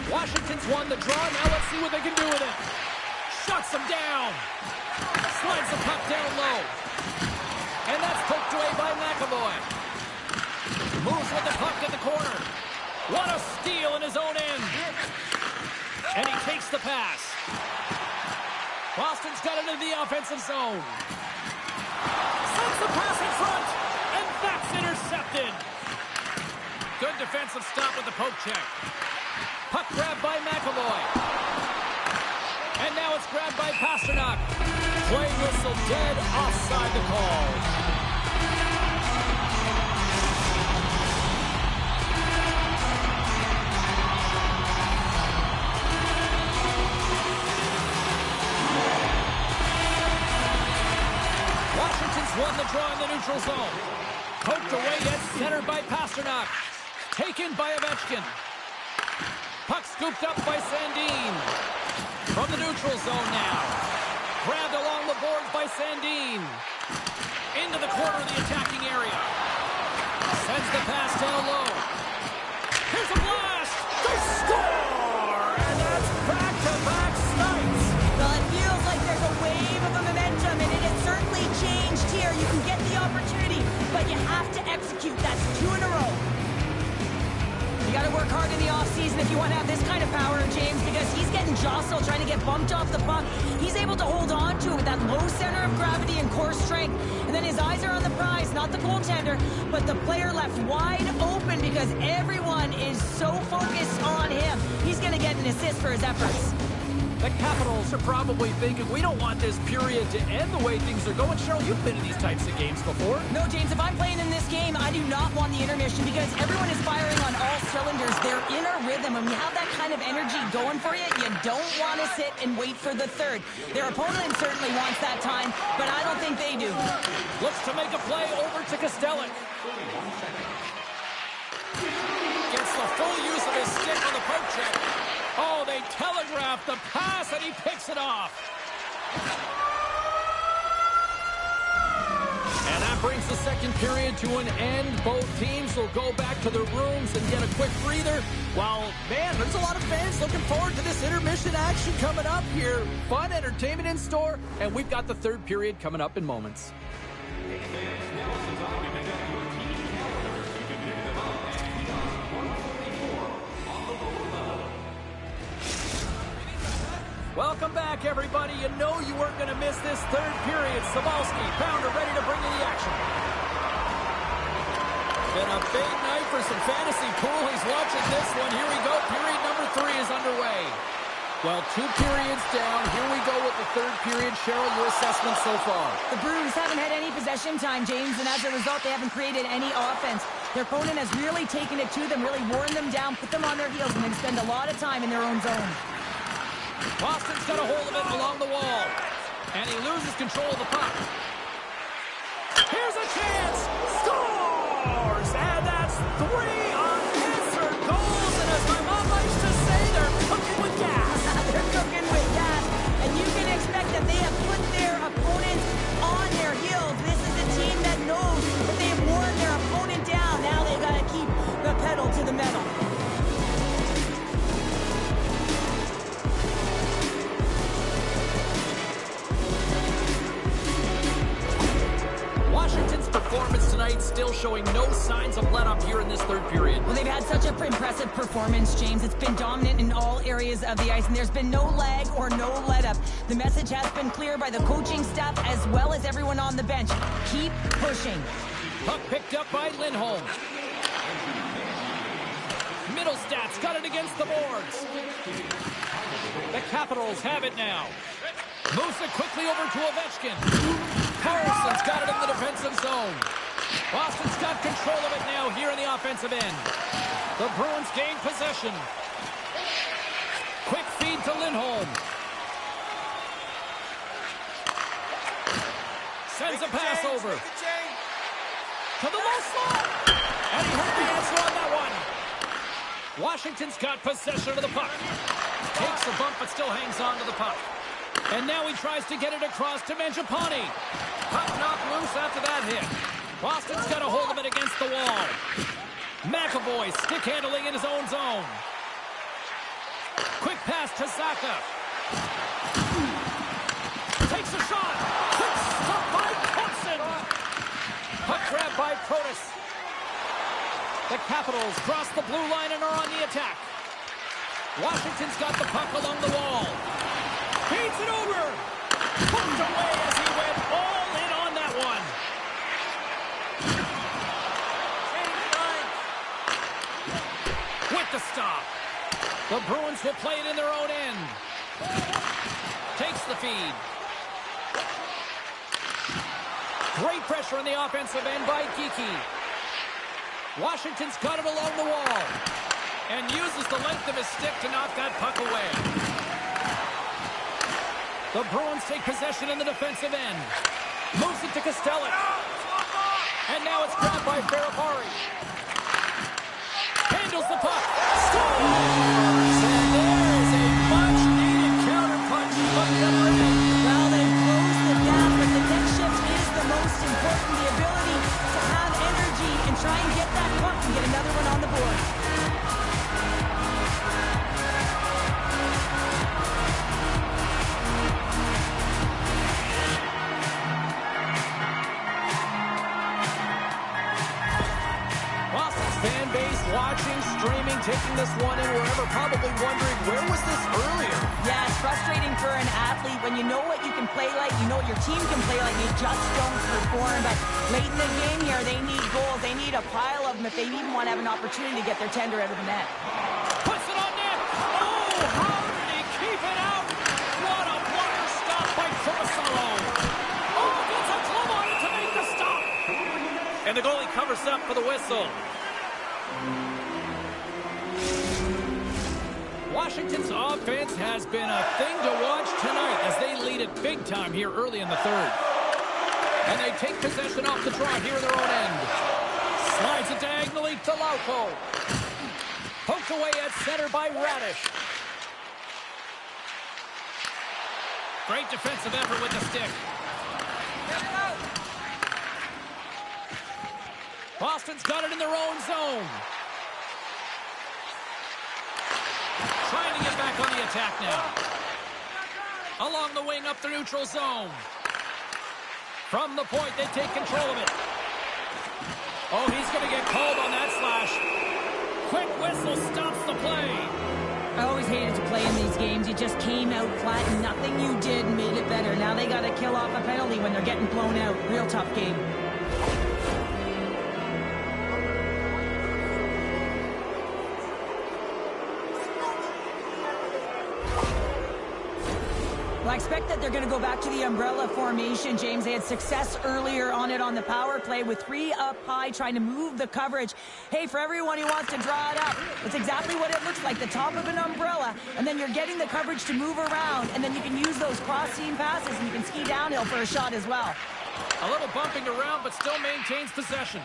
Washington's won the draw. Now let's see what they can do with it. Shuts him down. Slides the puck down low. And that's poked away by McAvoy. Moves with the puck in the corner. What a steal in his own end. And he takes the pass. Boston's got it into the offensive zone. Sends the pass in front. And that's intercepted. Good defensive stop with the poke check. Puck grabbed by McAvoy. And now it's grabbed by Pasternak. Play whistle dead, offside the call. Washington's won the draw in the neutral zone. Poked away at center by Pasternak. Taken by Ovechkin. Puck scooped up by Sandin. From the neutral zone now. Grabbed along the boards by Sandin. Into the corner of the attacking area. Sends the pass down low. Here's a blast. They score! And that's back-to-back snipes. Well, it feels like there's a wave of momentum, and it has certainly changed here. You can get the opportunity, but you have to execute. That's 2 in a row. You got to work hard in the offseason if you want to have this kind of power, James, because he's getting jostled, trying to get bumped off the puck. He's able to hold on to it with that low center of gravity and core strength. And then his eyes are on the prize, not the goaltender, but the player left wide open because everyone is so focused on him. He's going to get an assist for his efforts. The Capitals are probably thinking, we don't want this period to end the way things are going. Cheryl, you've been in these types of games before. No, James, if I'm playing in this game, I do not want the intermission because everyone is firing on all cylinders. They're in a rhythm. When you have that kind of energy going for you, you don't want to sit and wait for the third. Their opponent certainly wants that time, but I don't think they do. Looks to make a play over to Kostelic. Gets the full use of his stick on the poke check. Oh, they telegraphed the pass, and he picks it off. And that brings the second period to an end. Both teams will go back to their rooms and get a quick breather. While, man, there's a lot of fans looking forward to this intermission action coming up here. Fun entertainment in store, and we've got the third period coming up in moments. Welcome back, everybody. You know you weren't going to miss this third period. Sabalski, Pounder, ready to bring you the action. Been a big night for some fantasy pool. He's watching this one. Here we go. Period number 3 is underway. Well, 2 periods down. Here we go with the third period. Cheryl, your assessment so far? The Bruins haven't had any possession time, James, and as a result, they haven't created any offense. Their opponent has really taken it to them, really worn them down, put them on their heels, and then spend a lot of time in their own zone. Boston's got a hold of it along the wall. And he loses control of the puck. Here's a chance. Scores! And that's 3 unanswered goals. And as my mom likes to say, they're cooking with gas. They're cooking with gas. And you can expect that they have put their opponents on their heels. This is a team that knows that they've worn their opponent down. Now they've got to keep the pedal to the metal. Washington's performance tonight still showing no signs of let-up here in this third period. Well, they've had such an impressive performance, James. It's been dominant in all areas of the ice, and there's been no lag or no let-up. The message has been clear by the coaching staff as well as everyone on the bench. Keep pushing. Puck picked up by Lindholm. Middlestats got it against the boards. The Capitals have it now. Moves it quickly over to Ovechkin. Harrison's got it in the defensive zone. Boston's got control of it now here in the offensive end. The Bruins gain possession. Quick feed to Lindholm. Sends a pass over. To the low slot. And he heard the answer on that one. Washington's got possession of the puck. Takes a bump but still hangs on to the puck. And now he tries to get it across to Mangiapane. Puck knocked loose after that hit. Boston's got a hold of it against the wall. McAvoy stick handling in his own zone. Quick pass to Zaka. Takes a shot. Quick stop by Thompson. Puck grab by Protas. The Capitals cross the blue line and are on the attack. Washington's got the puck along the wall. Feeds it over. Poked away as he went all in on that one. The Bruins will play it in their own end. Takes the feed. Great pressure on the offensive end by Geekie. Washington's got it along the wall and uses the length of his stick to knock that puck away. The Bruins take possession in the defensive end. Moves it to Costello. And now it's grabbed by Ferrapari. Handles the puck. Scores! And there's a much-needed counterpunch from the other end. Well, they closed the gap, but the next shift is the most important. The ability to have energy and try and get that puck and get another one on the board. Fan base watching, streaming, taking this one in wherever, probably wondering, where was this earlier? Yeah, it's frustrating for an athlete when you know what you can play like, you know what your team can play like, you just don't perform. But late in the game here, they need goals. They need a pile of them if they even want to have an opportunity to get their tender out of the net. Puts it on net. Oh, how did he keep it out? What a wonder stop by Coruscant. Oh, gets a glove on it to make the stop. And the goalie covers up for the whistle. Washington's offense has been a thing to watch tonight as they lead it big time here early in the third. And they take possession off the draw here in their own end. Slides it diagonally to Lauko. Poked away at center by Radish. Great defensive effort with the stick. Boston's got it in their own zone. Trying to get back on the attack now. Along the wing, up the neutral zone. From the point, they take control of it. Oh, he's going to get called on that slash. Quick whistle stops the play. I always hated to play in these games. You just came out flat and nothing you did made it better. Now they got to kill off a penalty when they're getting blown out. Real tough game. Well, I expect that they're going to go back to the umbrella formation, James. They had success earlier on it on the power play with 3 up high trying to move the coverage. Hey, for everyone who wants to draw it up, it's exactly what it looks like, the top of an umbrella, and then you're getting the coverage to move around, and then you can use those cross-seam passes, and you can ski downhill for a shot as well. A little bumping around, but still maintains possession.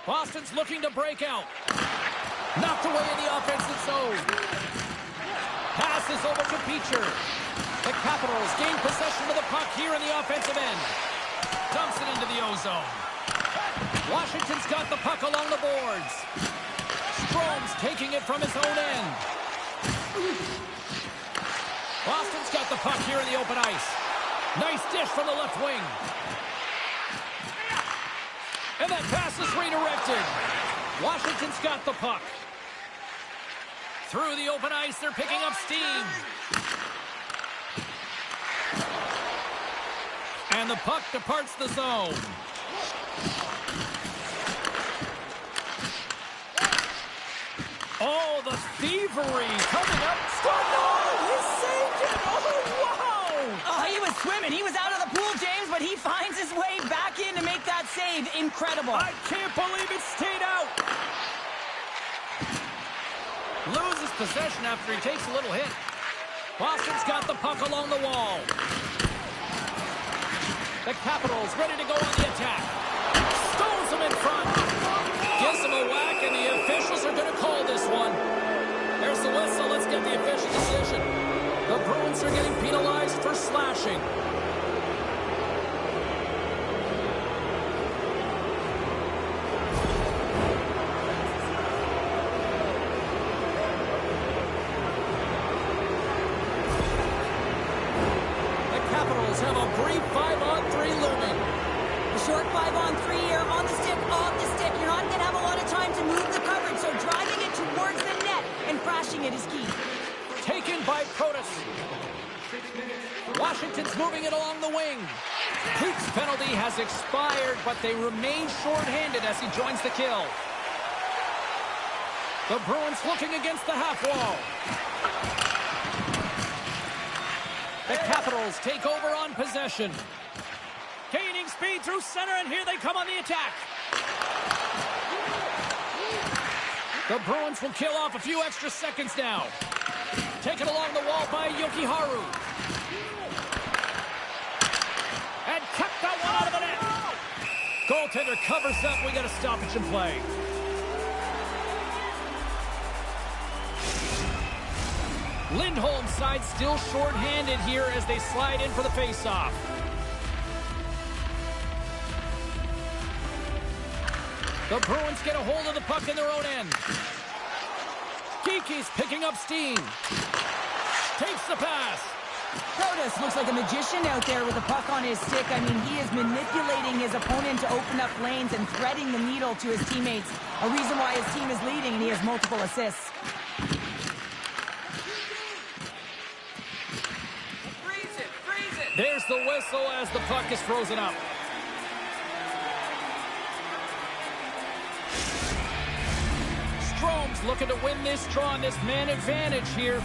Boston's looking to break out. Knocked away in the offensive zone. Passes over to Beecher. The Capitals gain possession of the puck here in the offensive end. Dumps it into the O-zone. Washington's got the puck along the boards. Strome's taking it from his own end. Boston's got the puck here in the open ice. Nice dish from the left wing. And that pass is redirected. Washington's got the puck. Through the open ice, they're picking up steam. And the puck departs the zone. Oh, the thievery coming up. Oh, he saved it. Oh, wow. Oh, he was swimming. He was out of the pool, James, but he finds his way back in to make that save. Incredible. I can't believe it stayed out. Loses possession after he takes a little hit. Boston's got the puck along the wall. The Capitals ready to go on the attack. Stones them in front. Gives them a whack, and the officials are going to call this one. There's the whistle. Let's get the official decision. The Bruins are getting penalized for slashing. Have a brief 5-on-3 looming. A short 5-on-3 here on the stick, off the stick. You're not going to have a lot of time to move the coverage, so driving it towards the net and crashing it is key. Taken by Protas. Washington's moving it along the wing. Pete's penalty has expired, but they remain short-handed as he joins the kill. The Bruins looking against the half wall. The Capitals take over on possession. Gaining speed through center, and here they come on the attack. The Bruins will kill off a few extra seconds now. Taken along the wall by Jokiharju. And kept that one out of the net. Goaltender covers up. We got a stoppage in play. Lindholm's side still short-handed here as they slide in for the face-off. The Bruins get a hold of the puck in their own end. Geeky's picking up steam. Takes the pass. Protas looks like a magician out there with a puck on his stick. I mean, he is manipulating his opponent to open up lanes and threading the needle to his teammates. A reason why his team is leading, and he has multiple assists. There's the whistle as the puck is frozen up. Strome's looking to win this draw on this man advantage here.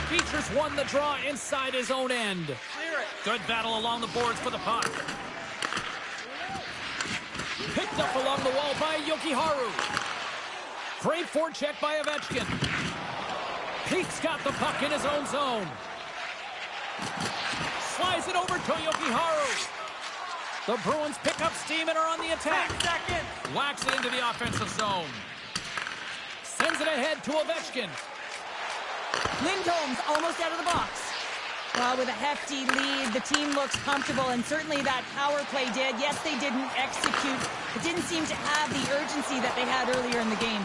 Beecher's won the draw inside his own end. Good battle along the boards for the puck. Picked up along the wall by Jokiharju. Great forecheck by Ovechkin. Pete's got the puck in his own zone. Slides it over to Jokiharju. The Bruins pick up steam and are on the attack. Whacks it into the offensive zone. Sends it ahead to Ovechkin. Lindholm's almost out of the box. Well, with a hefty lead, the team looks comfortable, and certainly that power play did. Yes, they didn't execute. It didn't seem to have the urgency that they had earlier in the game.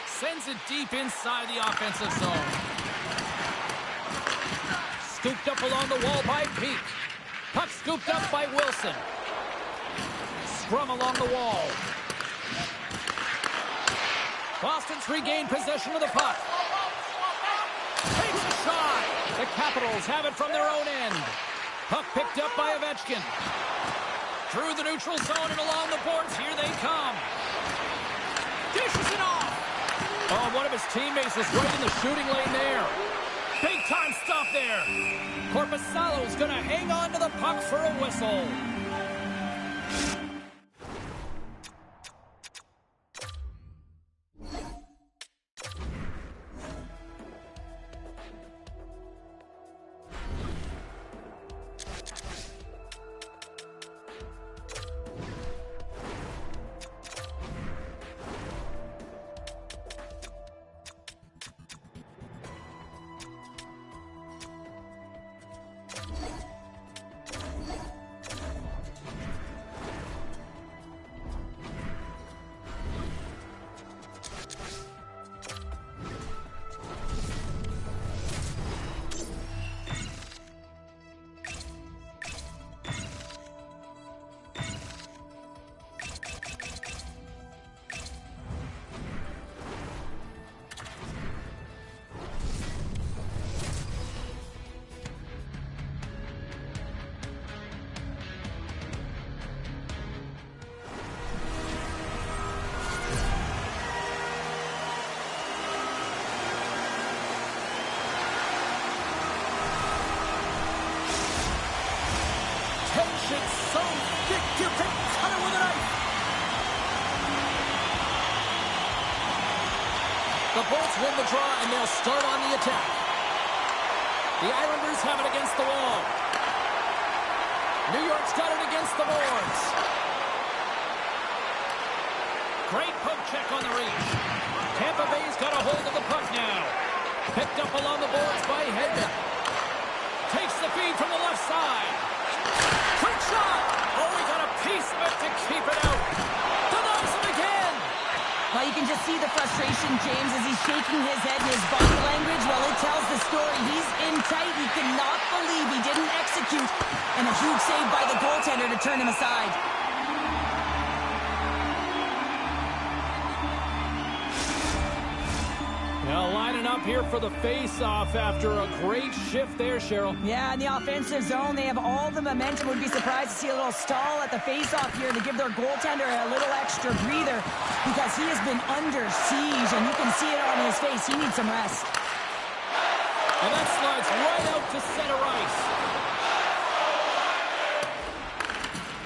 Sends it deep inside the offensive zone. Scooped up along the wall by Pete. Puck scooped up by Wilson. Scrum along the wall. Boston's regained possession of the puck. Takes a shot. The Capitals have it from their own end. Puck picked up by Ovechkin. Through the neutral zone and along the boards. Here they come. Dishes it off. Oh, one of his teammates was right in the shooting lane there. Big time stop there. Korpisalo's going to hang on to the puck for a whistle. So thick you can cut it with a knife. The Bolts win the draw and they'll start on the attack. The Islanders have it against the wall. New York's got it against the boards. Great poke check on the reach. Tampa Bay's got a hold of the puck now. Picked up along the boards by Hedman. Takes the feed from the left side. Quick shot! Oh, we got a piece of it to keep it out. Denies him again! Well, you can just see the frustration, James, as he's shaking his head and his body language. Well, it tells the story. He's in tight. He cannot believe he didn't execute. And a huge save by the goaltender to turn him aside. Now lining lining up here for the face-off after a great shift there, Cheryl. Yeah, in the offensive zone, they have all the momentum. Would be surprised to see a little stall at the face-off here to give their goaltender a little extra breather because he has been under siege, and you can see it on his face. He needs some rest. And that slides right out to center ice.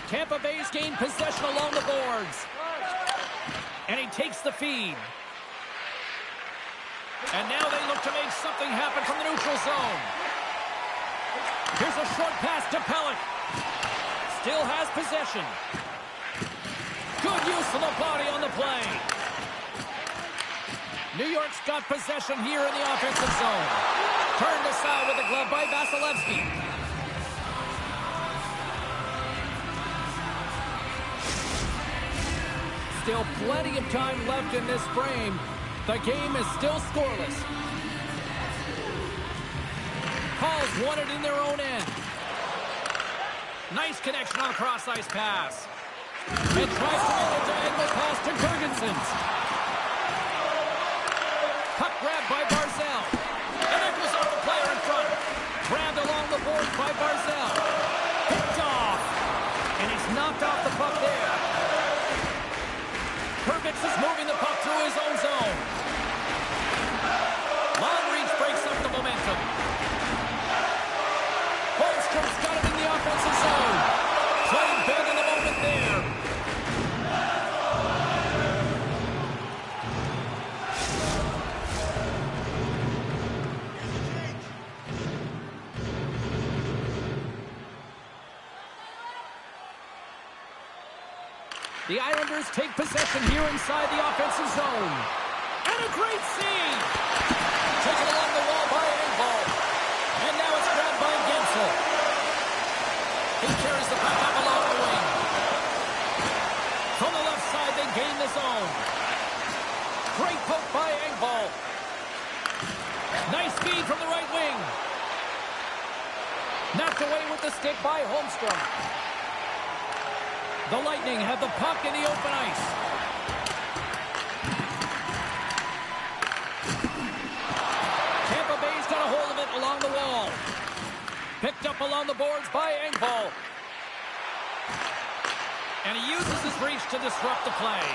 Tampa Bay's gained possession along the boards. And he takes the feed. And now they look to make something happen from the neutral zone. Here's a short pass to Pellick. Still has possession. Good use of the body on the play. New York's got possession here in the offensive zone. Turned aside with the glove by Vasilevsky. Still plenty of time left in this frame. The game is still scoreless. Calls won it in their own end. Nice connection on a cross-ice pass. And tries to make a diagonal pass to Girgensons. Puck grabbed by Barzal. And it was off the player in front. Grabbed along the boards by Barzal. Picked off. And he's knocked off the puck there. Hervitz is moving the puck through his own zone. Long reach breaks up the momentum. Holmstrom's got it in the offensive zone. Playing big in the moment there. The Islanders take possession here inside the offensive zone. And a great save! Taken along the wall by Engvall. And now it's grabbed by Gensel. He carries the puck up along the wing. From the left side, they gain the zone. Great poke by Engvall. Nice feed from the right wing. Knocked away with the stick by Holmstrom. The Lightning have the puck in the open ice. Tampa Bay's got a hold of it along the wall. Picked up along the boards by Engvall. And he uses his reach to disrupt the play.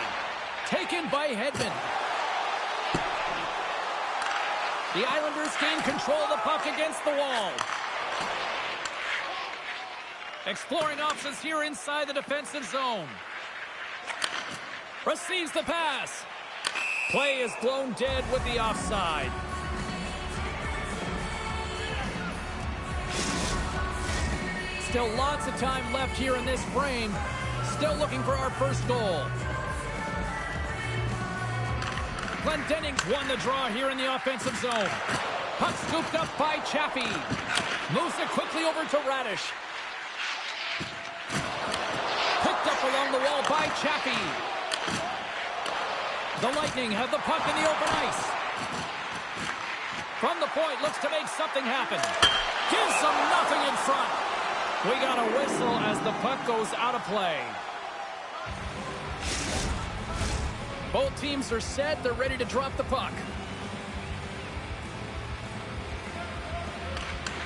Taken by Hedman. The Islanders gain control of the puck against the wall. Exploring options here inside the defensive zone. Receives the pass. Play is blown dead with the offside. Still lots of time left here in this frame. Still looking for our first goal. Glendening's won the draw here in the offensive zone. Puck scooped up by Chappie. Moves it quickly over to Radish. Picked up along the wall by Chappie. The Lightning have the puck in the open ice. From the point, looks to make something happen. Gives them nothing in front. We got a whistle as the puck goes out of play. Both teams are set. They're ready to drop the puck.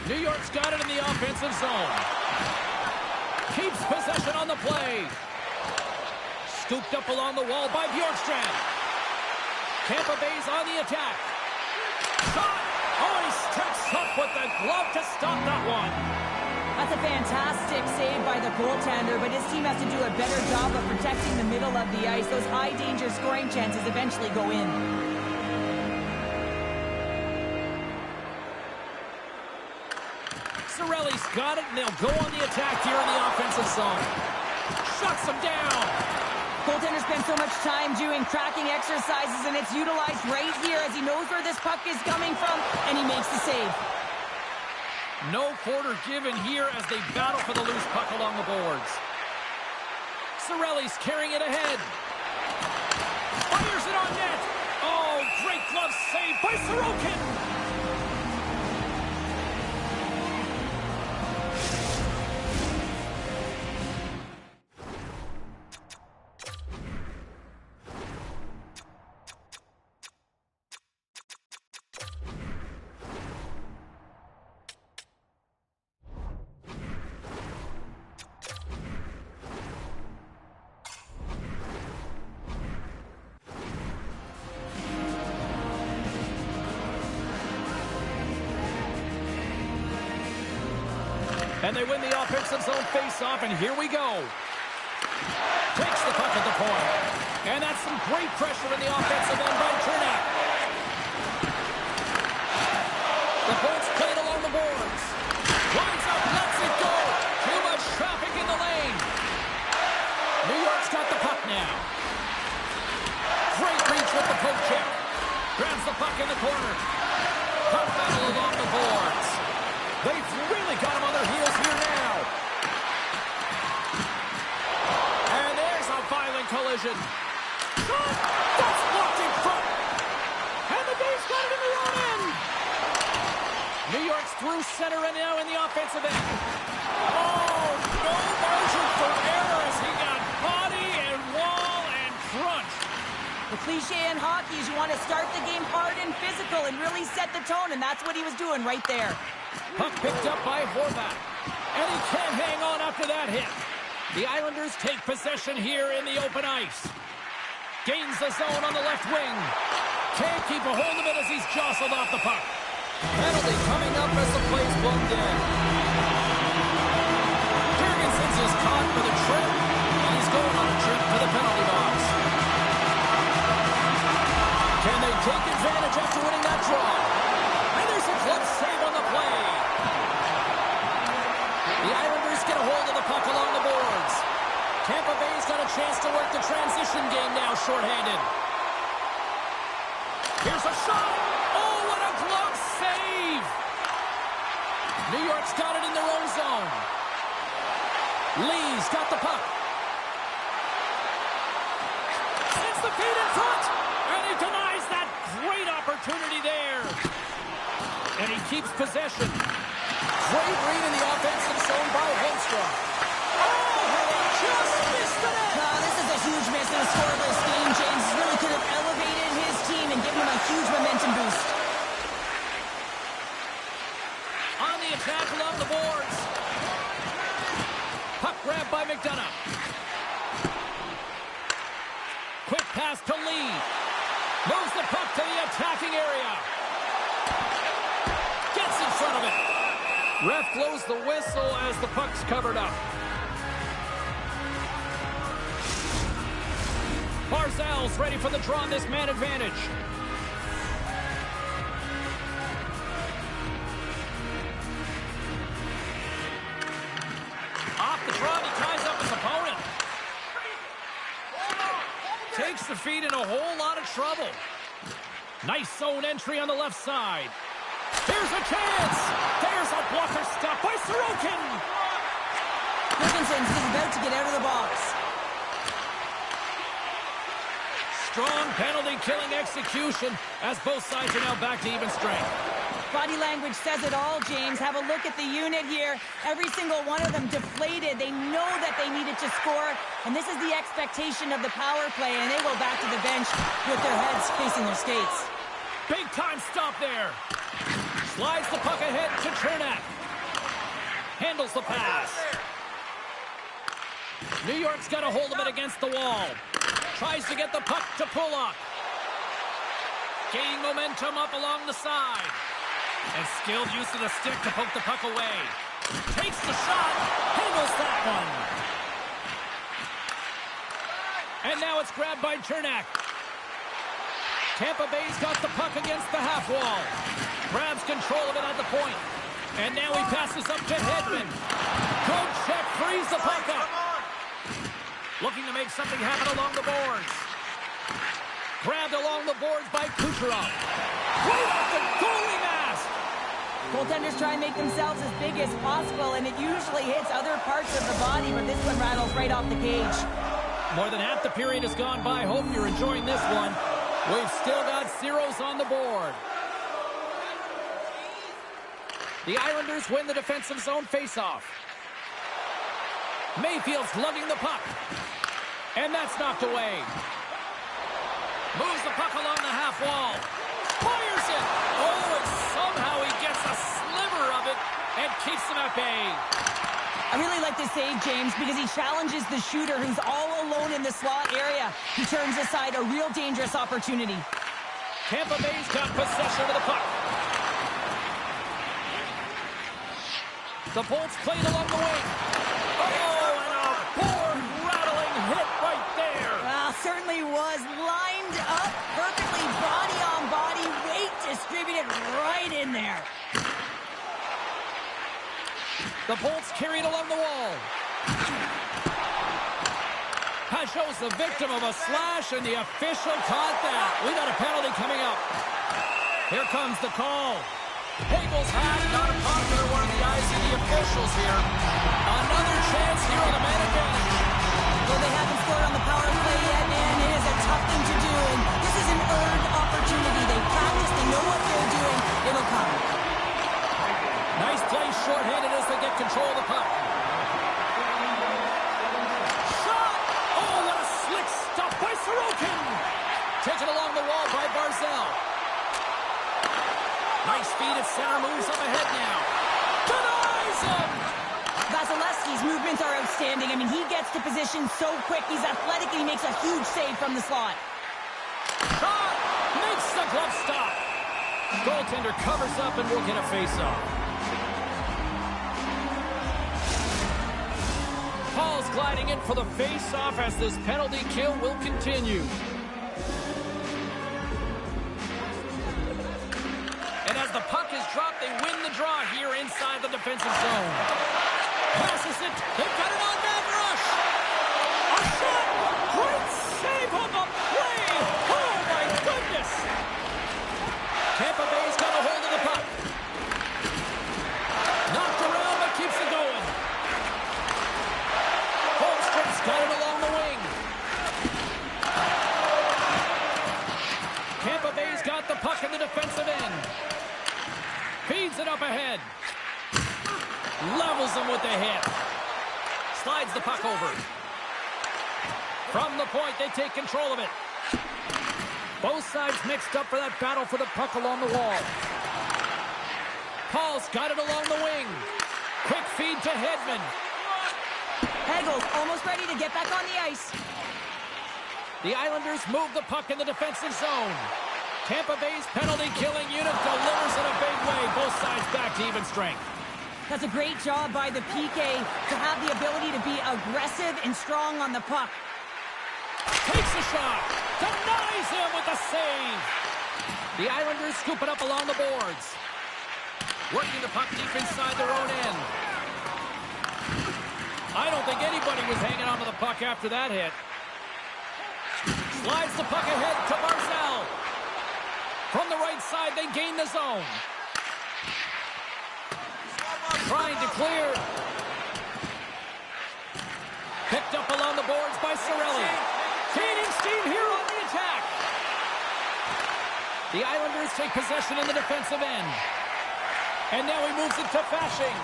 New York's got it in the offensive zone. Keeps possession on the play. Scooped up along the wall by Bjorkstrand. Tampa Bay's on the attack. Shot! Oh, he steps up with the glove to stop that one. That's a fantastic save by the goaltender, but his team has to do a better job of protecting the middle of the ice. Those high-danger scoring chances eventually go in. Cirelli's got it, and they'll go on the attack here in the offensive zone. Shuts them down. Goaltender spends so much time doing tracking exercises, and it's utilized right here as he knows where this puck is coming from, and he makes the save. No quarter given here as they battle for the loose puck along the boards. Cirelli's carrying it ahead. Fires it on net. Oh, great glove save by Sorokin. And they win the offensive zone face-off, and here we go. Takes the puck at the point. And that's some great pressure in the offensive end by Chernak. The point's played along the boards. Lines up, lets it go. Too much traffic in the lane. New York's got the puck now. Great reach with the poke check. Grabs the puck in the corner. Puck battle along the boards. They've really got him on their heels here now. And there's a violent collision. Shot! That's blocked in front. And the Dave's got it in the own end. New York's through center and now in the offensive end. Oh, no margin for error as he got body and wall and crunch. The cliche in hockey is you want to start the game hard and physical and really set the tone, and that's what he was doing right there. Puck picked up by Horvat. And he can't hang on after that hit. The Islanders take possession here in the open ice. Gains the zone on the left wing. Can't keep a hold of it as he's jostled off the puck. Penalty coming up as the play's plugged in. Jurgensen's is caught for the trip. He's going on a trip to the penalty box. Can they take advantage after winning that draw? And there's a clutch save on the play. The Islanders get a hold of the puck along the boards. Tampa Bay's got a chance to work the transition game now shorthanded. Here's a shot. Oh, what a glove save. New York's got it in their own zone. Lee's got the puck. Sends the feet in front. And he denies that great opportunity there. And he keeps possession. Great read in the offensive zone by Holmstrom. Oh, just missed the net. This is a huge miss in a scoreless game. James really could have elevated his team and given him a huge momentum boost. On the attack along the boards. Puck grab by McDonough. Quick pass to Lee. Moves the puck to the attacking area. Gets in front of it. Ref blows the whistle as the puck's covered up. Barzal's ready for the draw on this man advantage. Off the draw, he ties up his opponent. Takes the feed in a whole lot of trouble. Nice zone entry on the left side. Here's a chance. There's a blocker stop by Sorokin. Jurgensen's is about to get out of the box. Strong penalty-killing execution as both sides are now back to even strength. Body language says it all, James. Have a look at the unit here. Every single one of them deflated. They know that they needed to score, and this is the expectation of the power play, and they go back to the bench with their heads facing their skates. Big time stop there. Slides the puck ahead to Chernak. Handles the pass. New York's got a hold of it against the wall. Tries to get the puck to Pulock. Gaining momentum up along the side. And skilled use of the stick to poke the puck away. Takes the shot. Handles that one. And now it's grabbed by Chernak. Tampa Bay's got the puck against the half wall. Grabs control of it at the point. And now he passes up to Hedman. Good check, frees the puck up. Looking to make something happen along the boards. Grabbed along the boards by Kucherov. Right off the goalie mask. Goaltenders try and make themselves as big as possible, and it usually hits other parts of the body, but this one rattles right off the cage. More than half the period has gone by. Hope you're enjoying this one. We've still got zeros on the board. The Islanders win the defensive zone faceoff. Mayfield's lugging the puck. And that's knocked away. Moves the puck along the half wall. Fires it. Oh, and somehow he gets a sliver of it and keeps him at bay. I really like this save, James, because he challenges the shooter who's all alone in the slot area. He turns aside a real dangerous opportunity. Tampa Bay's got possession of the puck. The Bolts played along the wing. Oh, and a board-rattling hit right there. Well, certainly was lined up perfectly, body on body, weight distributed right in there. The Bolts carried along the wall. Pajot's the victim of a slash, and the official caught that. We got a penalty coming up. Here comes the call. Hagel's hat got a popular one of the eyes of the officials here. Another chance here on the man advantage. Well, they haven't scored on the power play yet, man. It is a tough thing to do, and this is an earned opportunity. They practice, they know what they're doing. It'll come. Nice play shorthanded as they get control of the puck. Shot! Oh, what a slick stop by Sorokin! Taken along the wall by Barzal. Nice feed at center, moves up ahead now. Denies him! Vasilevsky's movements are outstanding. I mean, he gets to position so quick. He's athletic, and he makes a huge save from the slot. Shot! Makes the glove stop. Goaltender covers up and will get a face-off. Paul's gliding in for the face-off as this penalty kill will continue. And as the puck is dropped, they win the draw here inside the defensive zone. Passes it. They've got an on-man rush. A shot. Great save on the play. Oh, my goodness. Tampa Bay's got a hold of the puck. Knocked around, but keeps it going. Holmstrom's got it along the wing. Tampa Bay's got the puck in the defensive end. Feeds it up ahead. Levels them with the hit. Slides the puck over. From the point, they take control of it. Both sides mixed up for that battle for the puck along the wall. Paul's got it along the wing. Quick feed to Hedman. Hagel's almost ready to get back on the ice. The Islanders move the puck in the defensive zone. Tampa Bay's penalty-killing unit delivers in a big way. Both sides back to even strength. That's a great job by the PK to have the ability to be aggressive and strong on the puck. Takes a shot. Denies him with the save. The Islanders scoop it up along the boards. Working the puck deep inside their own end. I don't think anybody was hanging onto the puck after that hit. Slides the puck ahead to Barzal. From the right side, they gain the zone. Trying to clear. Picked up along the boards by Cirelli. Gaining steam here on the attack. The Islanders take possession in the defensive end. And now he moves it to Fasching.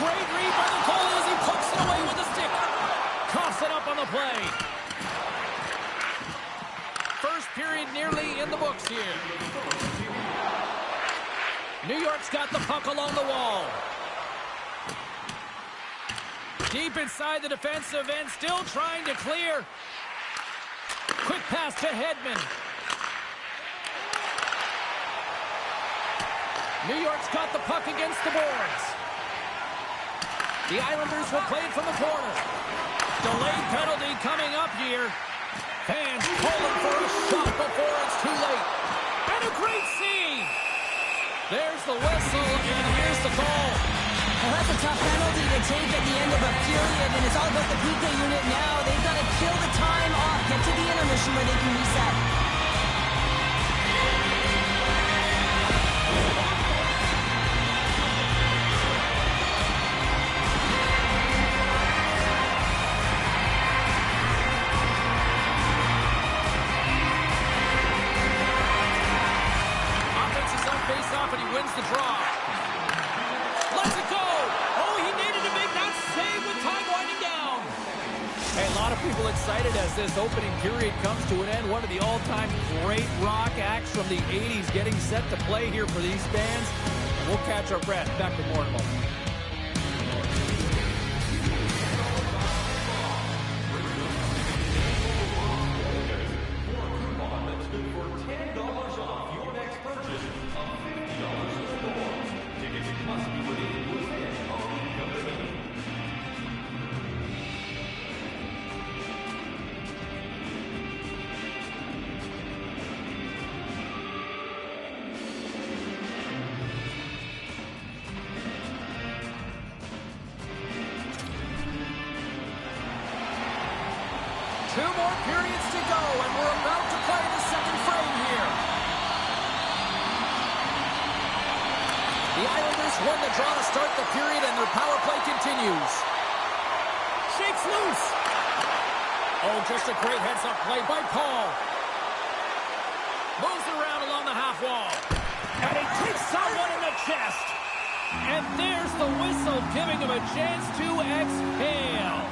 Great read by the goalie as he pucks it away with a stick. Coughs it up on the play. First period nearly in the books here. New York's got the puck along the wall. Deep inside the defensive end, still trying to clear. Quick pass to Hedman. New York's got the puck against the boards. The Islanders will play it from the corner. Delayed penalty coming up here. Fans calling for a shot before it's too late. And a great save. There's the whistle, and here's the call. Well, that's a tough penalty to take at the end of a period, and it's all about the PK unit now. They've got to kill the time off, get to the intermission where they can reset. Face-off, and he wins the draw. Let's it go! Oh, he needed to make that save with time winding down. Hey, a lot of people excited as this opening period comes to an end. One of the all-time great rock acts from the 80s getting set to play here for these fans. And we'll catch our breath. Back to more in a moment. $10 off your next purchase of $50 or more. Tickets must 2 more periods to go, and we're about to play the second frame here. The Islanders won the draw to start the period, and their power play continues. Shakes loose. Oh, just a great heads-up play by Paul. Moves around along the half wall. And he takes someone in the chest. And there's the whistle, giving him a chance to exhale.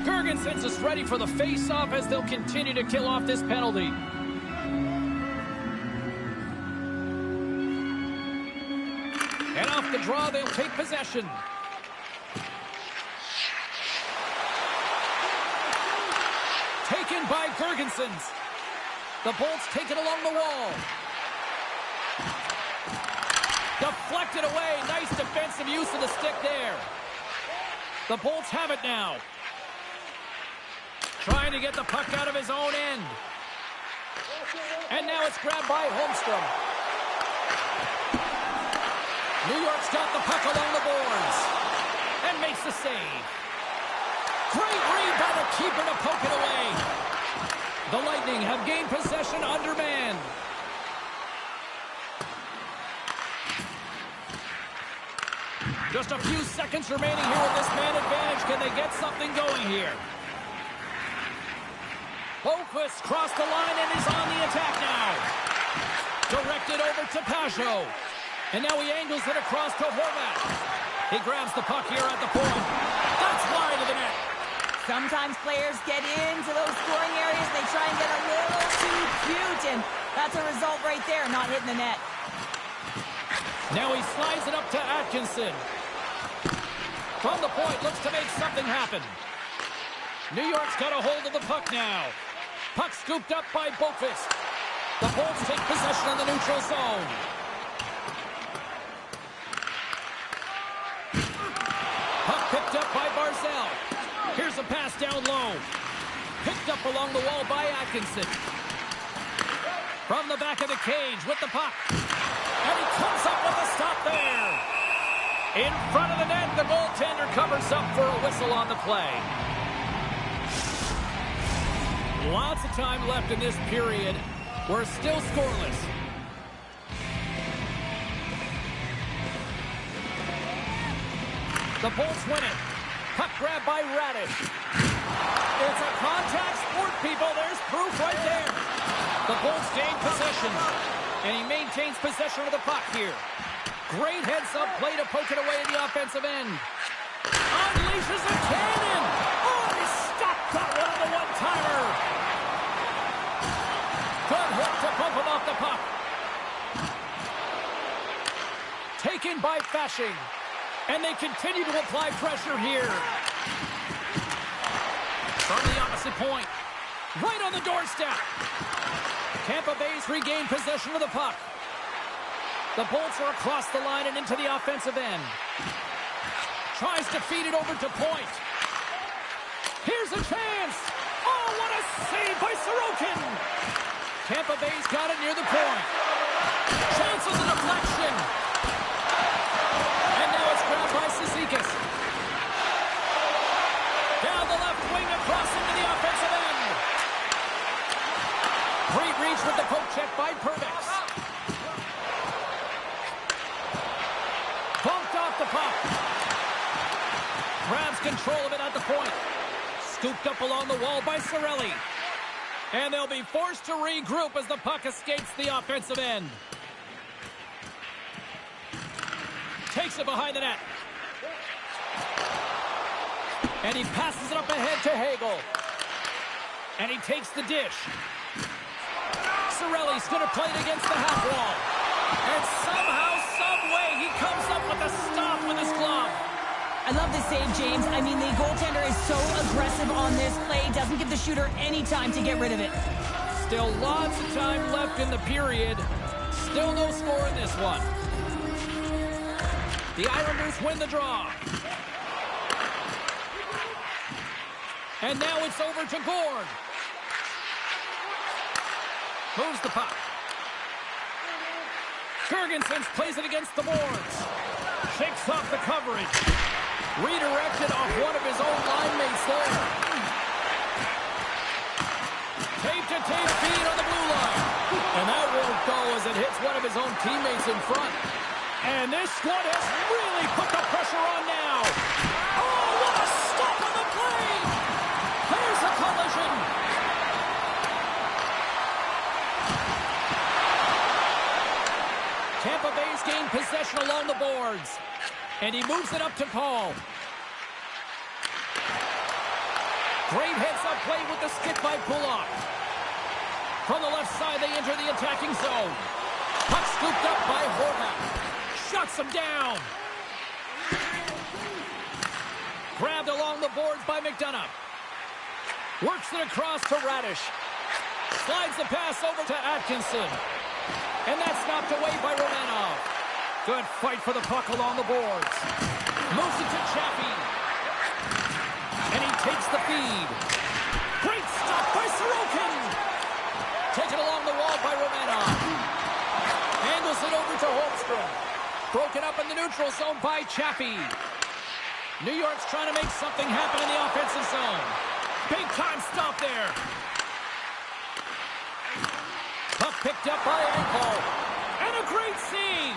Girgensons is ready for the face-off as they'll continue to kill off this penalty. And off the draw, they'll take possession. Taken by Girgensons. The Bolts take it along the wall. Deflected away. Nice defensive use of the stick there. The Bolts have it now. Trying to get the puck out of his own end. And now it's grabbed by Holmstrom. New York's got the puck along the boards. And makes the save. Great read by the keeper to poke it away. The Lightning have gained possession under man. Just a few seconds remaining here with this man advantage. Can they get something going here? Boquist crossed the line and is on the attack now. Directed over to Pajot. And now he angles it across to Horvat. He grabs the puck here at the point. That's wide of the net. Sometimes players get into those scoring areas. They try and get a little too cute, and that's a result right there, not hitting the net. Now he slides it up to Atkinson. From the point, looks to make something happen. New York's got a hold of the puck now. Puck scooped up by Boquist. The Bolts take possession in the neutral zone. Puck picked up by Barzal. Here's a pass down low. Picked up along the wall by Atkinson. From the back of the cage with the puck. And he comes up with a stop there. In front of the net, the goaltender covers up for a whistle on the play. Lots of time left in this period. We're still scoreless. The Bolts win it. Puck grab by Radish. It's a contact sport, people. There's proof right there. The Bolts gain possession. And he maintains possession of the puck here. Great heads-up play to poke it away at the offensive end. Unleashes a cannon. Oh, he stopped that one on the one-timer. Good hit to bump him off the puck. Taken by Fasching. And they continue to apply pressure here. From the opposite point. Right on the doorstep. Tampa Bay's regained possession of the puck. The Bolts are across the line and into the offensive end. Tries to feed it over to point. Here's a chance. Oh, what a save by Sorokin. Tampa Bay's got it near the point. Chance of the deflection. And now it's grabbed by Cizikas. Down the left wing across into the offensive end. Great reach with the poke check by Perbix. Bumped off the puck. Grabs control of it at the point. Scooped up along the wall by Cirelli. And they'll be forced to regroup as the puck escapes the offensive end. Takes it behind the net. And he passes it up ahead to Hagel. And he takes the dish. Cirelli's going to play it against the half wall. And somehow, some way, he comes up with a stop with his glove. I love this save, James. I mean, the goaltender is so aggressive on this play. Doesn't give the shooter any time to get rid of it. Still lots of time left in the period. Still no score in this one. The Islanders win the draw. And now it's over to Gord. Moves the puck. Girgensons plays it against the boards. Shakes off the coverage. Redirected off one of his own line mates there. Tape-to-tape feed on the blue line. And that won't go as it hits one of his own teammates in front. And this squad has really put the pressure on now. Oh, what a stop on the play! There's a collision. Tampa Bay's gained possession along the boards. And he moves it up to Paul. Great heads-up play with the stick by Pullock. From the left side, they enter the attacking zone. Puck scooped up by Horvath. Shuts him down. Grabbed along the boards by McDonough. Works it across to Radish. Slides the pass over to Atkinson. And that's knocked away by Romanov. Good fight for the puck along the boards. Moves it to Chaffee. And he takes the feed. Great stop by Sorokin. Taken along the wall by Romanov. Angles it over to Holmstrom. Broken up in the neutral zone by Chaffee. New York's trying to make something happen in the offensive zone. Big time stop there. Puck picked up by Eichel. And a great save.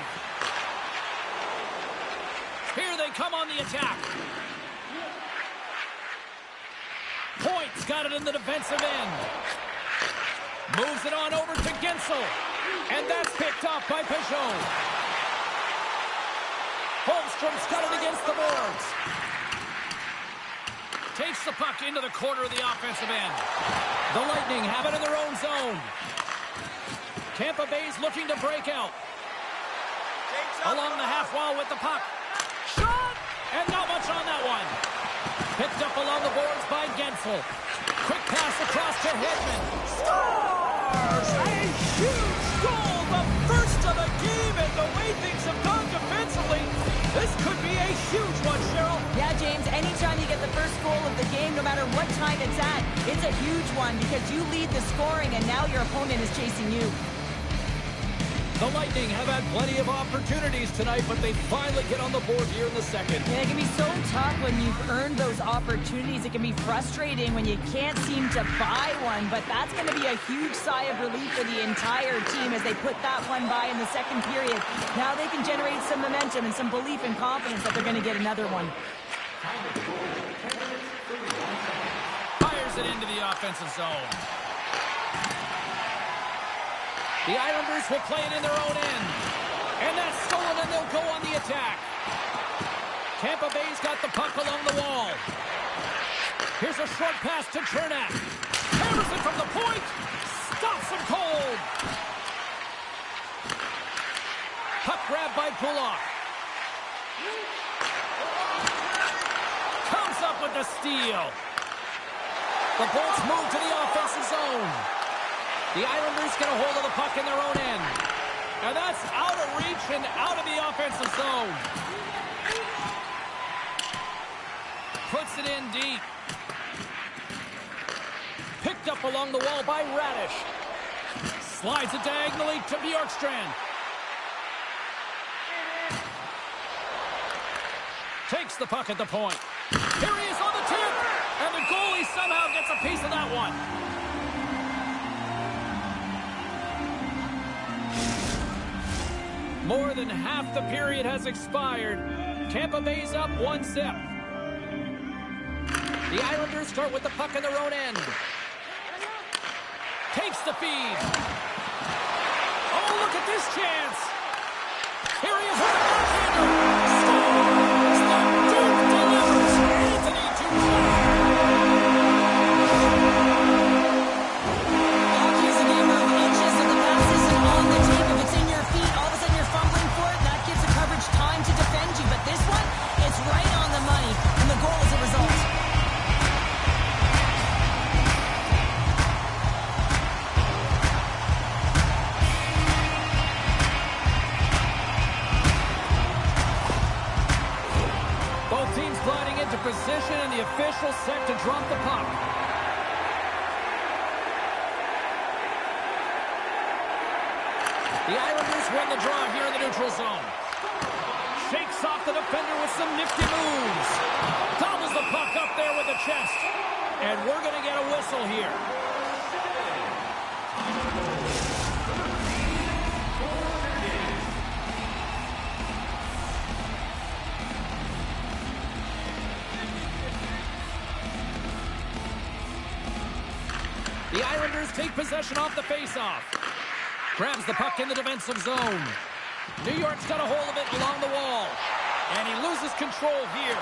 Here they come on the attack. Point's got it in the defensive end. Moves it on over to Gensel. And that's picked off by Peugeot. Holmstrom's got it against the boards. Takes the puck into the corner of the offensive end. The Lightning have it in their own zone. Tampa Bay's looking to break out. Along the half wall with the puck. Shot! And not much on that one. Picked up along the boards by Gensel. Quick pass across to Hedman. Scores! A huge goal! The first of the game, and the way things have gone defensively, this could be a huge one, Cheryl. Yeah, James, anytime you get the first goal of the game, no matter what time it's at, it's a huge one because you lead the scoring and now your opponent is chasing you. The Lightning have had plenty of opportunities tonight, but they finally get on the board here in the second. Yeah, it can be so tough when you've earned those opportunities. It can be frustrating when you can't seem to buy one, but that's going to be a huge sigh of relief for the entire team as they put that one by in the second period. Now they can generate some momentum and some belief and confidence that they're going to get another one. Fires it into the offensive zone. The Islanders will play it in their own end. And that's stolen, and they'll go on the attack. Tampa Bay's got the puck along the wall. Here's a short pass to Chernak. Hammers it from the point. Stops him cold. Puck grabbed by Pullock. Comes up with the steal. The Bolts move to the offensive zone. The Islanders get a hold of the puck in their own end. And that's out of reach and out of the offensive zone. Puts it in deep. Picked up along the wall by Radish. Slides it diagonally to Bjorkstrand. Takes the puck at the point. Here he is on the tip. And the goalie somehow gets a piece of that one. More than half the period has expired. Tampa Bay's up 1-0. The Islanders start with the puck in their own end. Takes the feed. Oh, look at this chance. Here he is with a backhander. Scores! The Duke delivers. Anthony Duclair. Hockey is a game of inches, and the pass isn't on the tape. If it's in your feet, all of a sudden you're fumbling for it. That gives the coverage time to defend you. But this one, it's right on the money, and the goal is a result. Both teams gliding into position, and the official set to drop the puck. The Islanders win the draw here in the neutral zone. Shakes off the defender with some nifty moves. Gobbles the puck up there with the chest. And we're going to get a whistle here. The Islanders take possession off the faceoff. Grabs the puck in the defensive zone. New York's got a hold of it along the wall. And he loses control here.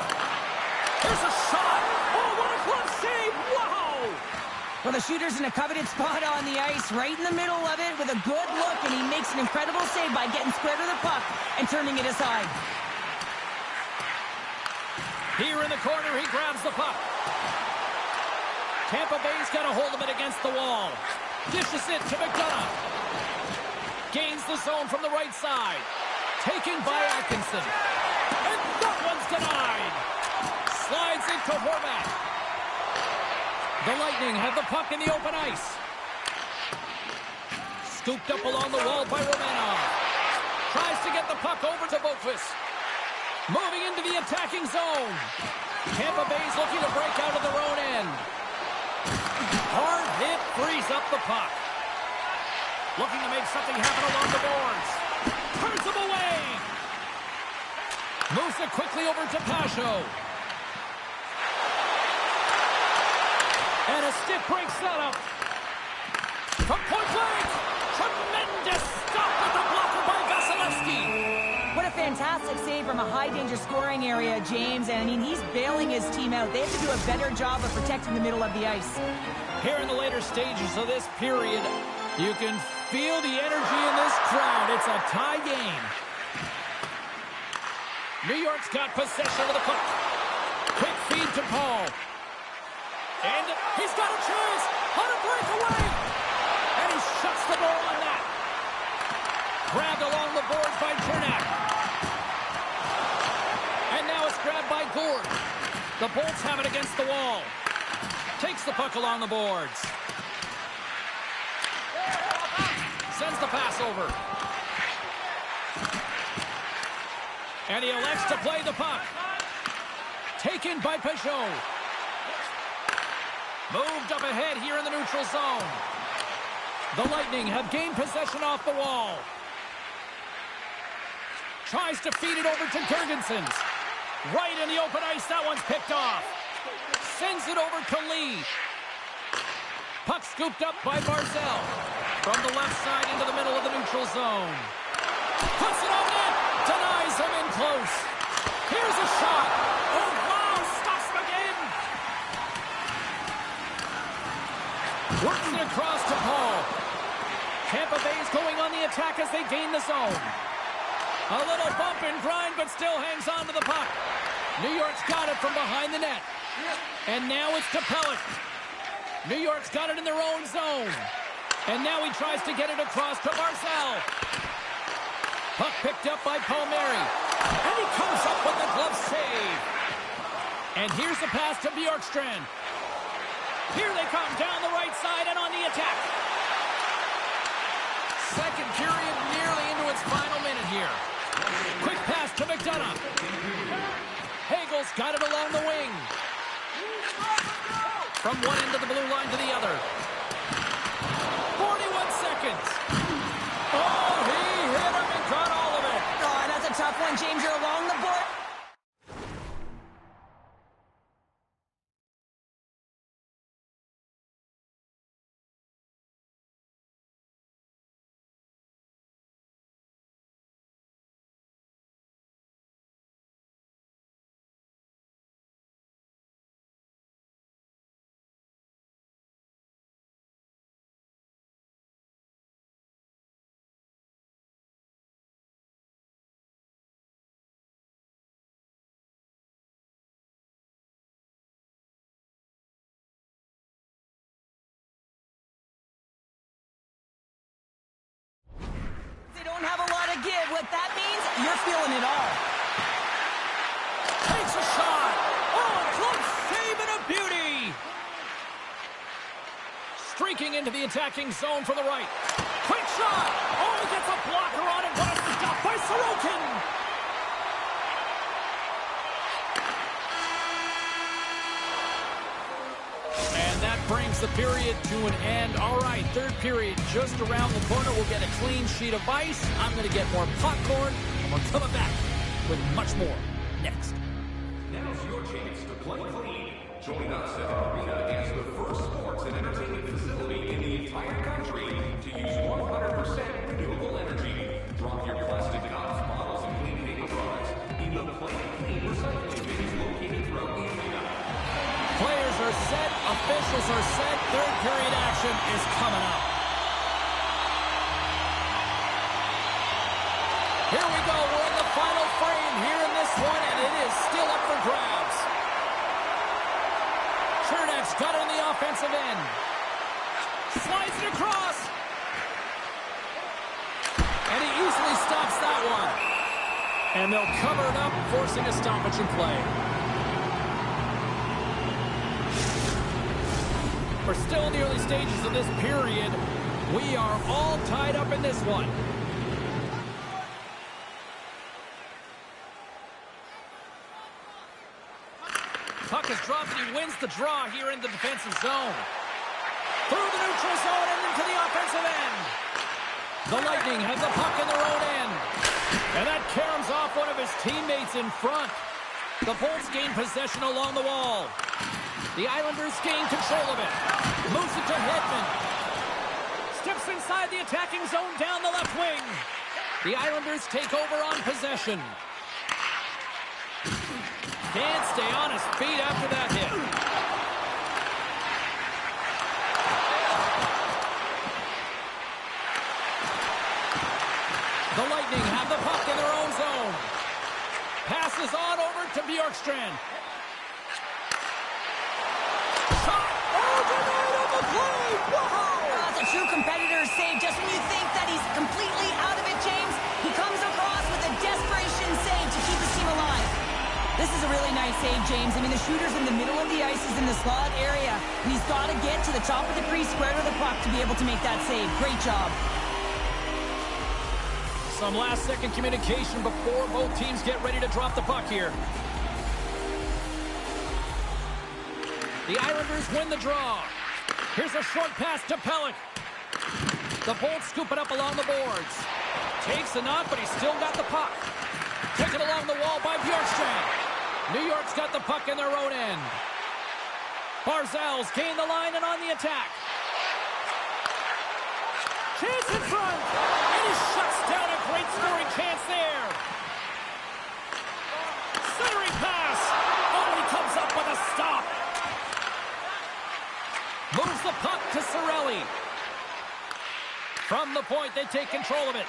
Here's a shot. Oh, what a glove save. Wow. Well, the shooter's in a coveted spot on the ice, right in the middle of it with a good look, and he makes an incredible save by getting square to the puck and turning it aside. Here in the corner, he grabs the puck. Tampa Bay's got a hold of it against the wall. Dishes it to McDonough. Gains the zone from the right side. Taken by Atkinson. And that one's denied. Slides into Horvat. The Lightning have the puck in the open ice. Scooped up along the wall by Romanov. Tries to get the puck over to Boqvist. Moving into the attacking zone. Tampa Bay's looking to break out of their own end. Hard hit frees up the puck. Looking to make something happen along the boards. Turns them away. Moves it quickly over to Pasho. And a stick breaks that up. From point blank. Tremendous stop with the blocker by Vasilevsky. What a fantastic save from a high-danger scoring area, James. And, I mean, he's bailing his team out. They have to do a better job of protecting the middle of the ice. Here in the later stages of this period, you can feel the energy in this crowd. It's a tie game. New York's got possession of the puck. Quick feed to Paul. And he's got a chance on a breakaway. And he shuts the door on that. Grabbed along the boards by Cernak. And now it's grabbed by Gord. The Bolts have it against the wall. Takes the puck along the boards. Sends the pass over. And he elects to play the puck. Taken by Peugeot. Moved up ahead here in the neutral zone. The Lightning have gained possession off the wall. Tries to feed it over to Gergensons. Right in the open ice, that one's picked off. Sends it over to Lee. Puck scooped up by Barzal. From the left side into the middle of the neutral zone. Puts it on net. Denies him in close. Here's a shot. Oh, wow. Stops him again. Works it across to Paul. Tampa Bay's going on the attack as they gain the zone. A little bump and grind, but still hangs on to the puck. New York's got it from behind the net. And now it's to Pelech. New York's got it in their own zone. And now he tries to get it across to Barzal. Puck picked up by Palmieri. And he comes up with the glove save. And here's the pass to Bjorkstrand. Here they come down the right side and on the attack. Second period nearly into its final minute here. Quick pass to McDonough. Hagel's got it along the wing. From one end of the blue line to the other. 41 seconds. Oh, he hit him and got all of it. Oh, that's a tough one, James. You're along the board. Don't have a lot of give. What that means, you're feeling it all. Takes a shot. Oh, close save and a beauty. Streaking into the attacking zone from the right. Quick shot. Oh, he gets a blocker on it, but it's stopped by Sorokin. And that brings the period to an end. All right, third period just around the corner. We'll get a clean sheet of ice. I'm going to get more popcorn, and we're coming back with much more next. Now's your chance to play clean. Join us at the arena as the first sports and entertainment facility Officials are set. Third period action is coming up. Here we go. We're in the final frame here in this one, and it is still up for grabs. Chernak's got it in the offensive end. Slides it across. And he easily stops that one. And they'll cover it up, forcing a stoppage in play. We're still in the early stages of this period. We are all tied up in this one. Puck is dropped and he wins the draw here in the defensive zone. Through the neutral zone and into the offensive end. The Lightning have the puck in their own end. And that caroms off one of his teammates in front. The Bolts gain possession along the wall. The Islanders gain control of it. Moves it to Hedman. Steps inside the attacking zone down the left wing. The Islanders take over on possession. Can't stay on his feet after that hit. The Lightning have the puck in their own zone. Passes on over to Bjorkstrand. Shot! Oh, denied on the play! Wow! That's a true competitor's save. Just when you think that he's completely out of it, James, he comes across with a desperation save to keep his team alive. This is a really nice save, James. I mean, the shooter's in the middle of the ice. He's in the slot area. And he's got to get to the top of the crease, square to the puck to be able to make that save. Great job. Some last-second communication before both teams get ready to drop the puck here. The Islanders win the draw. Here's a short pass to Pelech. The Bolts scoop it up along the boards. Takes a knock, but he's still got the puck. Taken along the wall by Bjorkstrand. New York's got the puck in their own end. Barzal's gain the line and on the attack. Chance in front. And he shuts down a great scoring chance there. Centering pass. Oh, he comes up with a stop. Moves the puck to Cirelli. From the point, they take control of it.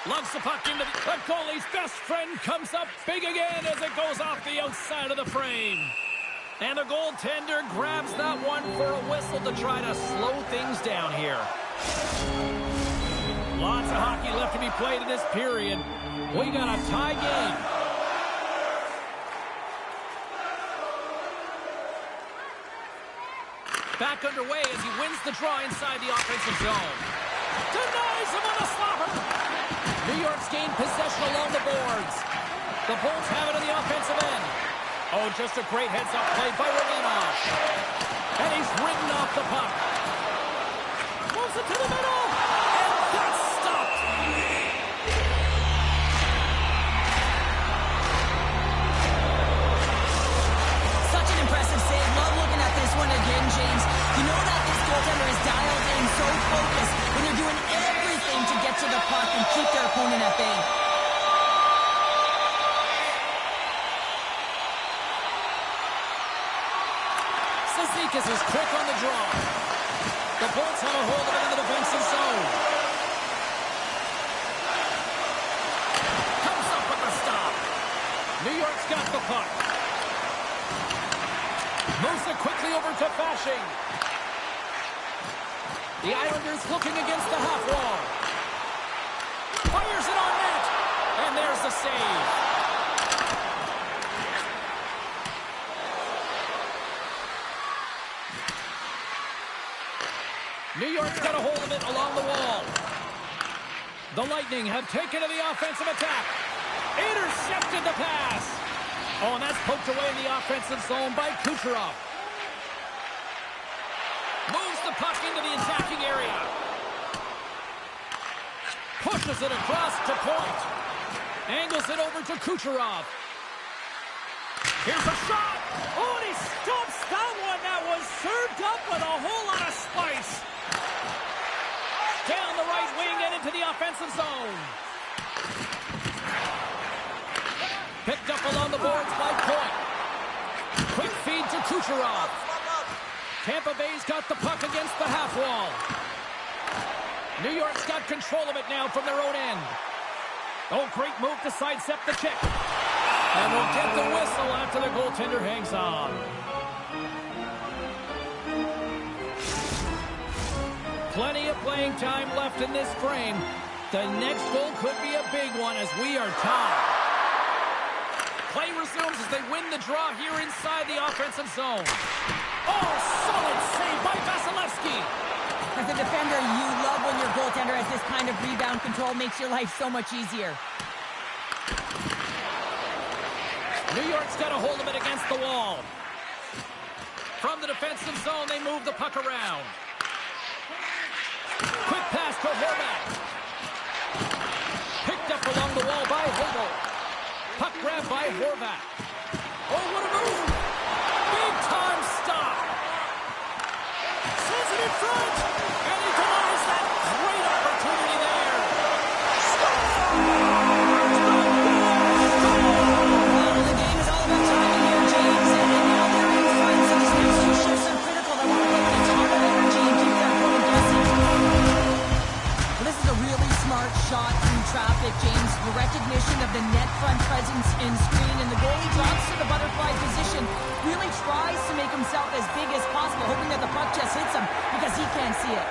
Loves the puck into the goalie's best friend. Comes up big again as it goes off the outside of the frame. And the goaltender grabs that one for a whistle to try to slow things down here. Lots of hockey left to be played in this period. We got a tie game. Back underway as he wins the draw inside the offensive zone. Denies him on a slapper. New York's gained possession along the boards. The Bolts have it in the offensive end. Oh, just a great heads-up play by Romanov. And he's ridden off the puck. Moves it to the middle. And that's stopped. Such an impressive save. Love looking at this one again, James. You know that this goaltender is dialed in, so focused, when they're doing everything to get to the puck and keep their opponent at bay. Cizikas is quick on the draw. The Bolts have a hold of it in the defensive zone. Comes up with the stop. New York's got the puck. Moves it quickly over to Fasching. The Islanders looking against the half wall. Fires it on net. And there's the save. New York's got a hold of it along the wall. The Lightning have taken to the offensive attack. Intercepted the pass. Oh, and that's poked away in the offensive zone by Kucherov. Moves the puck into the attacking area. Pushes it across to point. Angles it over to Kucherov. Here's a shot. Oh, and he stops that one. That was served up with a whole lot of spice. Down the right wing and into the offensive zone. Picked up along the boards by Point. Quick feed Kucherov. Tampa Bay's got the puck against the half wall. New York's got control of it now from their own end. Oh, great move to sidestep the check. And we'll get the whistle after the goaltender hangs on. Plenty of playing time left in this frame. The next goal could be a big one as we are tied. Play resumes as they win the draw here inside the offensive zone. Oh, solid save by Vasilevsky. As a defender, you love when your goaltender has this kind of rebound control. Makes your life so much easier. New York's got a hold of it against the wall. From the defensive zone, they move the puck around. Quick pass to Horvat. Picked up along the wall by Hagel. Puck grab by Horvat. Oh, what a move! Big time stop. Sends it in front. And he denies that great opportunity there. Well, the game is all about timing here, James. And now they're in front, so these next two shifts are critical. They want to put a ton of energy and keep their opponent guessing. Well, this is a really smart shot through traffic, James. The recognition of the net front presence and screen, and the goalie drops to the butterfly position. Really tries to make himself as big as possible, hoping that the puck just hits him because he can't see it.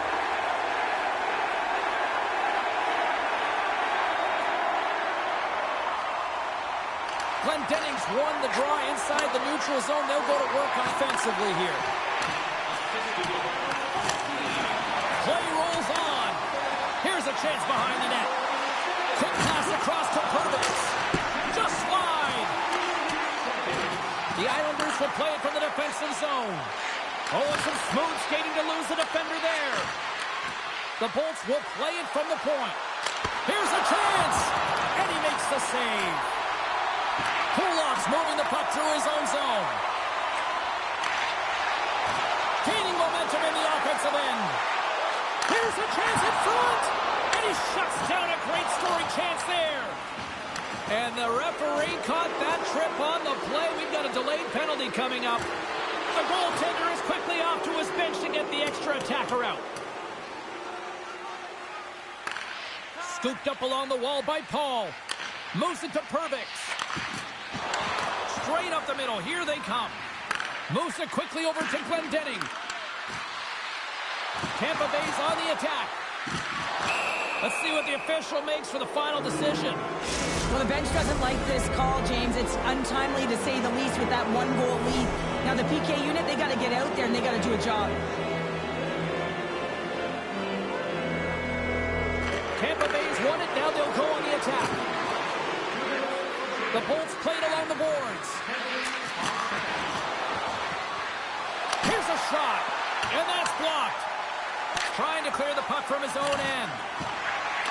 Glendening's won the draw inside the neutral zone. They'll go to work offensively here. Play rolls on. Here's a chance behind the net. Quick pass across to Pervis. Just wide. The Islanders will play it from the defensive zone. Oh, and some smooth skating to lose the defender there. The Bolts will play it from the point. Here's a chance. And he makes the save. Kulov's moving the puck through his own zone. Gaining momentum in the offensive end. Here's a chance in front. And he shuts down a great scoring chance there. And the referee caught that trip on the play. We've got a delayed penalty coming up. The goaltender is quickly off to his bench to get the extra attacker out. Scooped up along the wall by Paul. Moves it to Pervix. Straight up the middle. Here they come. Moves it quickly over to Glendening. Tampa Bay's on the attack. Let's see what the official makes for the final decision. Well, the bench doesn't like this call, James. It's untimely to say the least with that one-goal lead. Now, the PK unit, they got to get out there and they got to do a job. Tampa Bay's won it. Now they'll go on the attack. The Bolts played along the boards. Here's a shot. And that's blocked. Trying to clear the puck from his own end.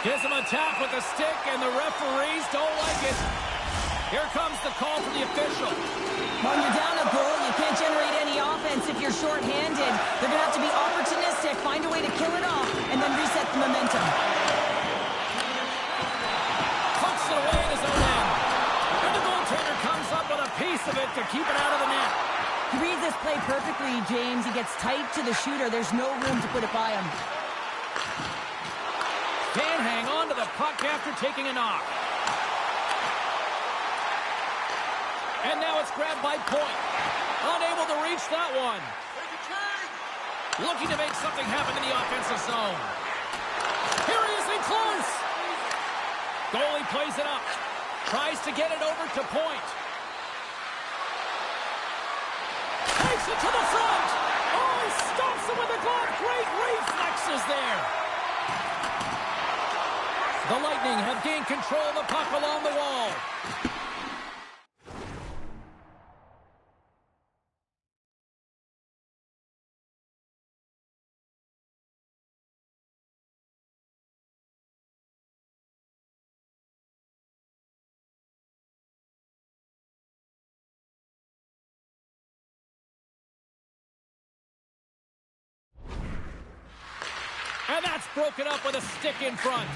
Gives him a tap with the stick, and the referees don't like it. Here comes the call from the official. When you're down a goal, you can't generate any offense if you're shorthanded. They're going to have to be opportunistic, find a way to kill it off, and then reset the momentum. Pucks it away in his own end. And the goaltender comes up with a piece of it to keep it out of the net. He reads this play perfectly, James. He gets tight to the shooter. There's no room to put it by him. Can't hang on to the puck after taking a knock. And now it's grabbed by Point. Unable to reach that one. Looking to make something happen in the offensive zone. Here he is in close. Goalie plays it up. Tries to get it over to Point. Takes it to the front. Oh, he stops it with a glove. Great reflexes there. The Lightning have gained control of the puck along the wall. And that's broken up with a stick in front.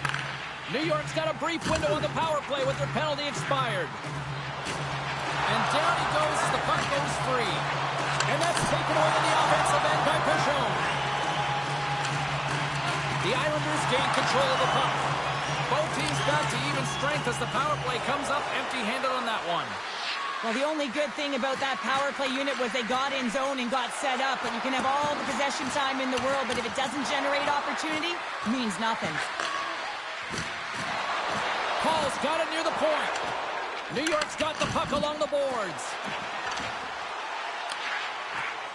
New York's got a brief window on the power play with their penalty expired. And down he goes as the puck goes free. And that's taken away on the offensive end by Peugeot. The Islanders gain control of the puck. Both teams back to even strength as the power play comes up empty-handed on that one. Well, the only good thing about that power play unit was they got in zone and got set up. But you can have all the possession time in the world, but if it doesn't generate opportunity, it means nothing. Paul's got it near the point. New York's got the puck along the boards.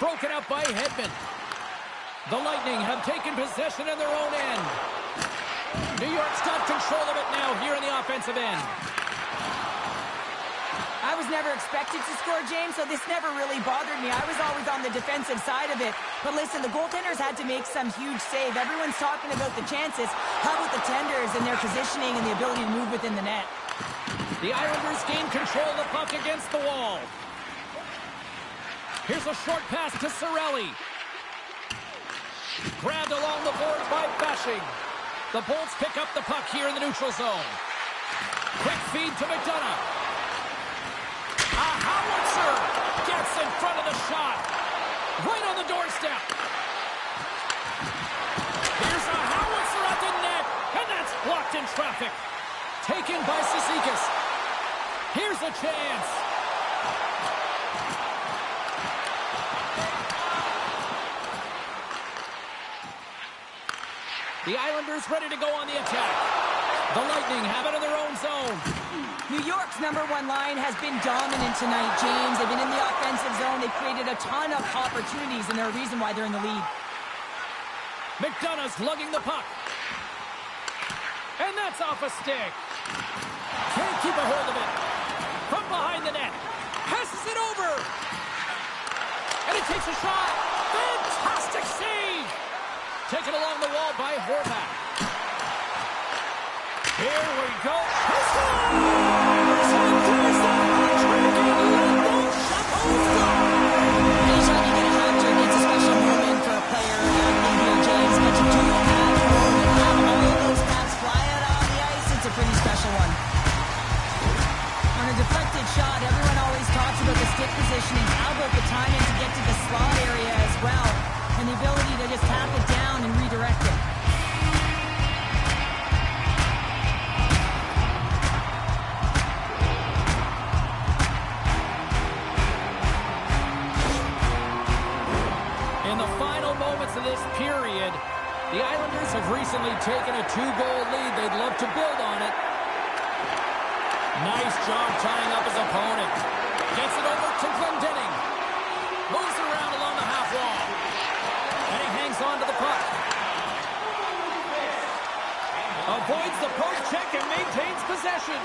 Broken up by Hedman. The Lightning have taken possession in their own end. New York's got control of it now here in the offensive end. I was never expected to score, James, so this never really bothered me. I was always on the defensive side of it. But listen, the goaltenders had to make some huge save. Everyone's talking about the chances. How about the tenders and their positioning and the ability to move within the net? The Islanders gain control of the puck against the wall. Here's a short pass to Cirelli. Grabbed along the boards by Bashing. The Bolts pick up the puck here in the neutral zone. Quick feed to McDonough. A howitzer gets in front of the shot. Right on the doorstep. Here's a howitzer at the net. And that's blocked in traffic. Taken by Cizikas. Here's a chance. The Islanders ready to go on the attack. The Lightning have it in their own zone. New York's #1 line has been dominant tonight, James. They've been in the offensive zone. They've created a ton of opportunities, and they're a reason why they're in the lead. McDonough's lugging the puck. And that's off a stick. Can't keep a hold of it. From behind the net. Passes it over. And he takes a shot. Fantastic save. Taken along the wall by Horvath. Here we go. Anytime you get a hat trick, it's a special moment for a player in here, James. But you do have all those caps fly out on the ice. It's a pretty special one. On a deflected shot, everyone always talks about the stick positioning. How about the timing to get to the slot area as well? And the ability to just tap it down and redirect it. In the final moments of this period, the Islanders have recently taken a 2-goal lead. They'd love to build on it. Nice job tying up his opponent. Gets it over to Glendening. Moves around along the half wall. And he hangs on to the puck. Avoids the post check and maintains possession.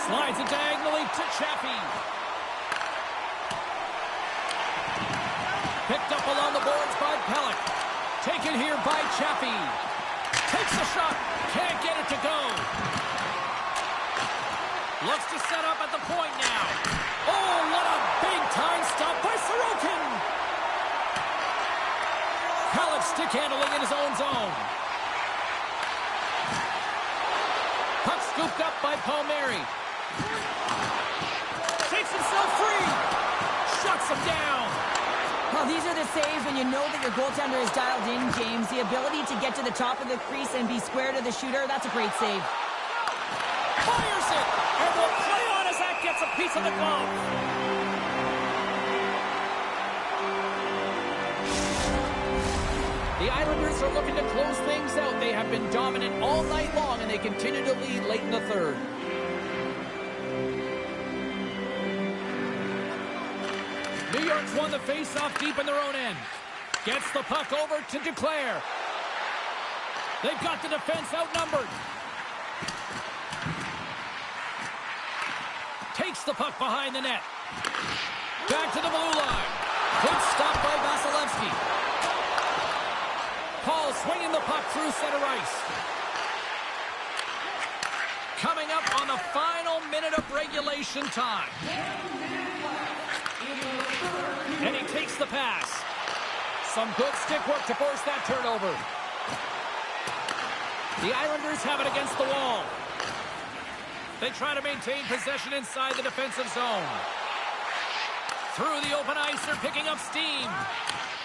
Slides it diagonally to Chaffee. Picked up along the boards by Pelech. Taken here by Chaffee. Takes a shot. Can't get it to go. Looks to set up at the point now. Oh, what a big-time stop by Sorokin. Pelech stick handling in his own zone. Puck scooped up by Palmieri. Takes himself free. Shuts him down. Well, these are the saves when you know that your goaltender is dialed in, James. The ability to get to the top of the crease and be square to the shooter, that's a great save. Fires it! And will play on as that gets a piece of the glove. The Islanders are looking to close things out. They have been dominant all night long, and they continue to lead late in the third. New York's won the face-off deep in their own end. Gets the puck over to Duclair. They've got the defense outnumbered. Takes the puck behind the net. Back to the blue line. Good stop by Vasilevsky. Paul swinging the puck through center ice. Coming up on the final minute of regulation time. And he takes the pass. Some good stick work to force that turnover. The Islanders have it against the wall. They try to maintain possession inside the defensive zone. Through the open ice, they're picking up steam.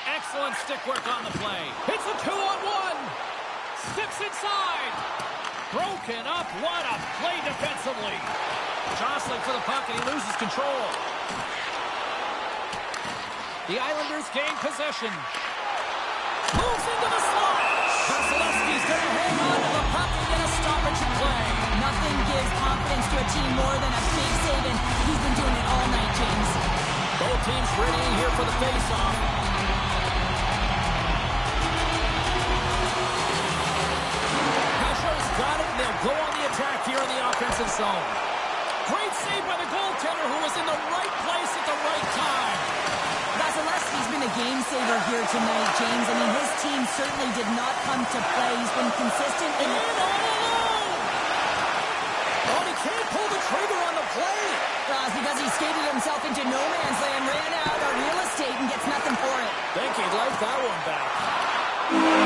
Excellent stick work on the play. It's a 2-on-1. Steps inside. Broken up. What a play defensively. Jostling for the puck, and he loses control. The Islanders gain possession. Moves into the slot. Vasilevsky's going to hang on to the puck and get a stoppage in play. Nothing gives confidence to a team more than a big save, and he's been doing it all night, James. Both teams readying here for the face-off. Pescia's got it, and they'll go on the attack here in the offensive zone. Great save by the goaltender, who was in the right place at the right time. Vasilevsky's been a game saver here tonight, James. I mean, his team certainly did not come to play. He's been consistent in the... And all alone! Oh, he can't pull the trigger on the play. It's because he skated himself into no man's land, ran out of real estate, and gets nothing for it. Think he'd like that one back.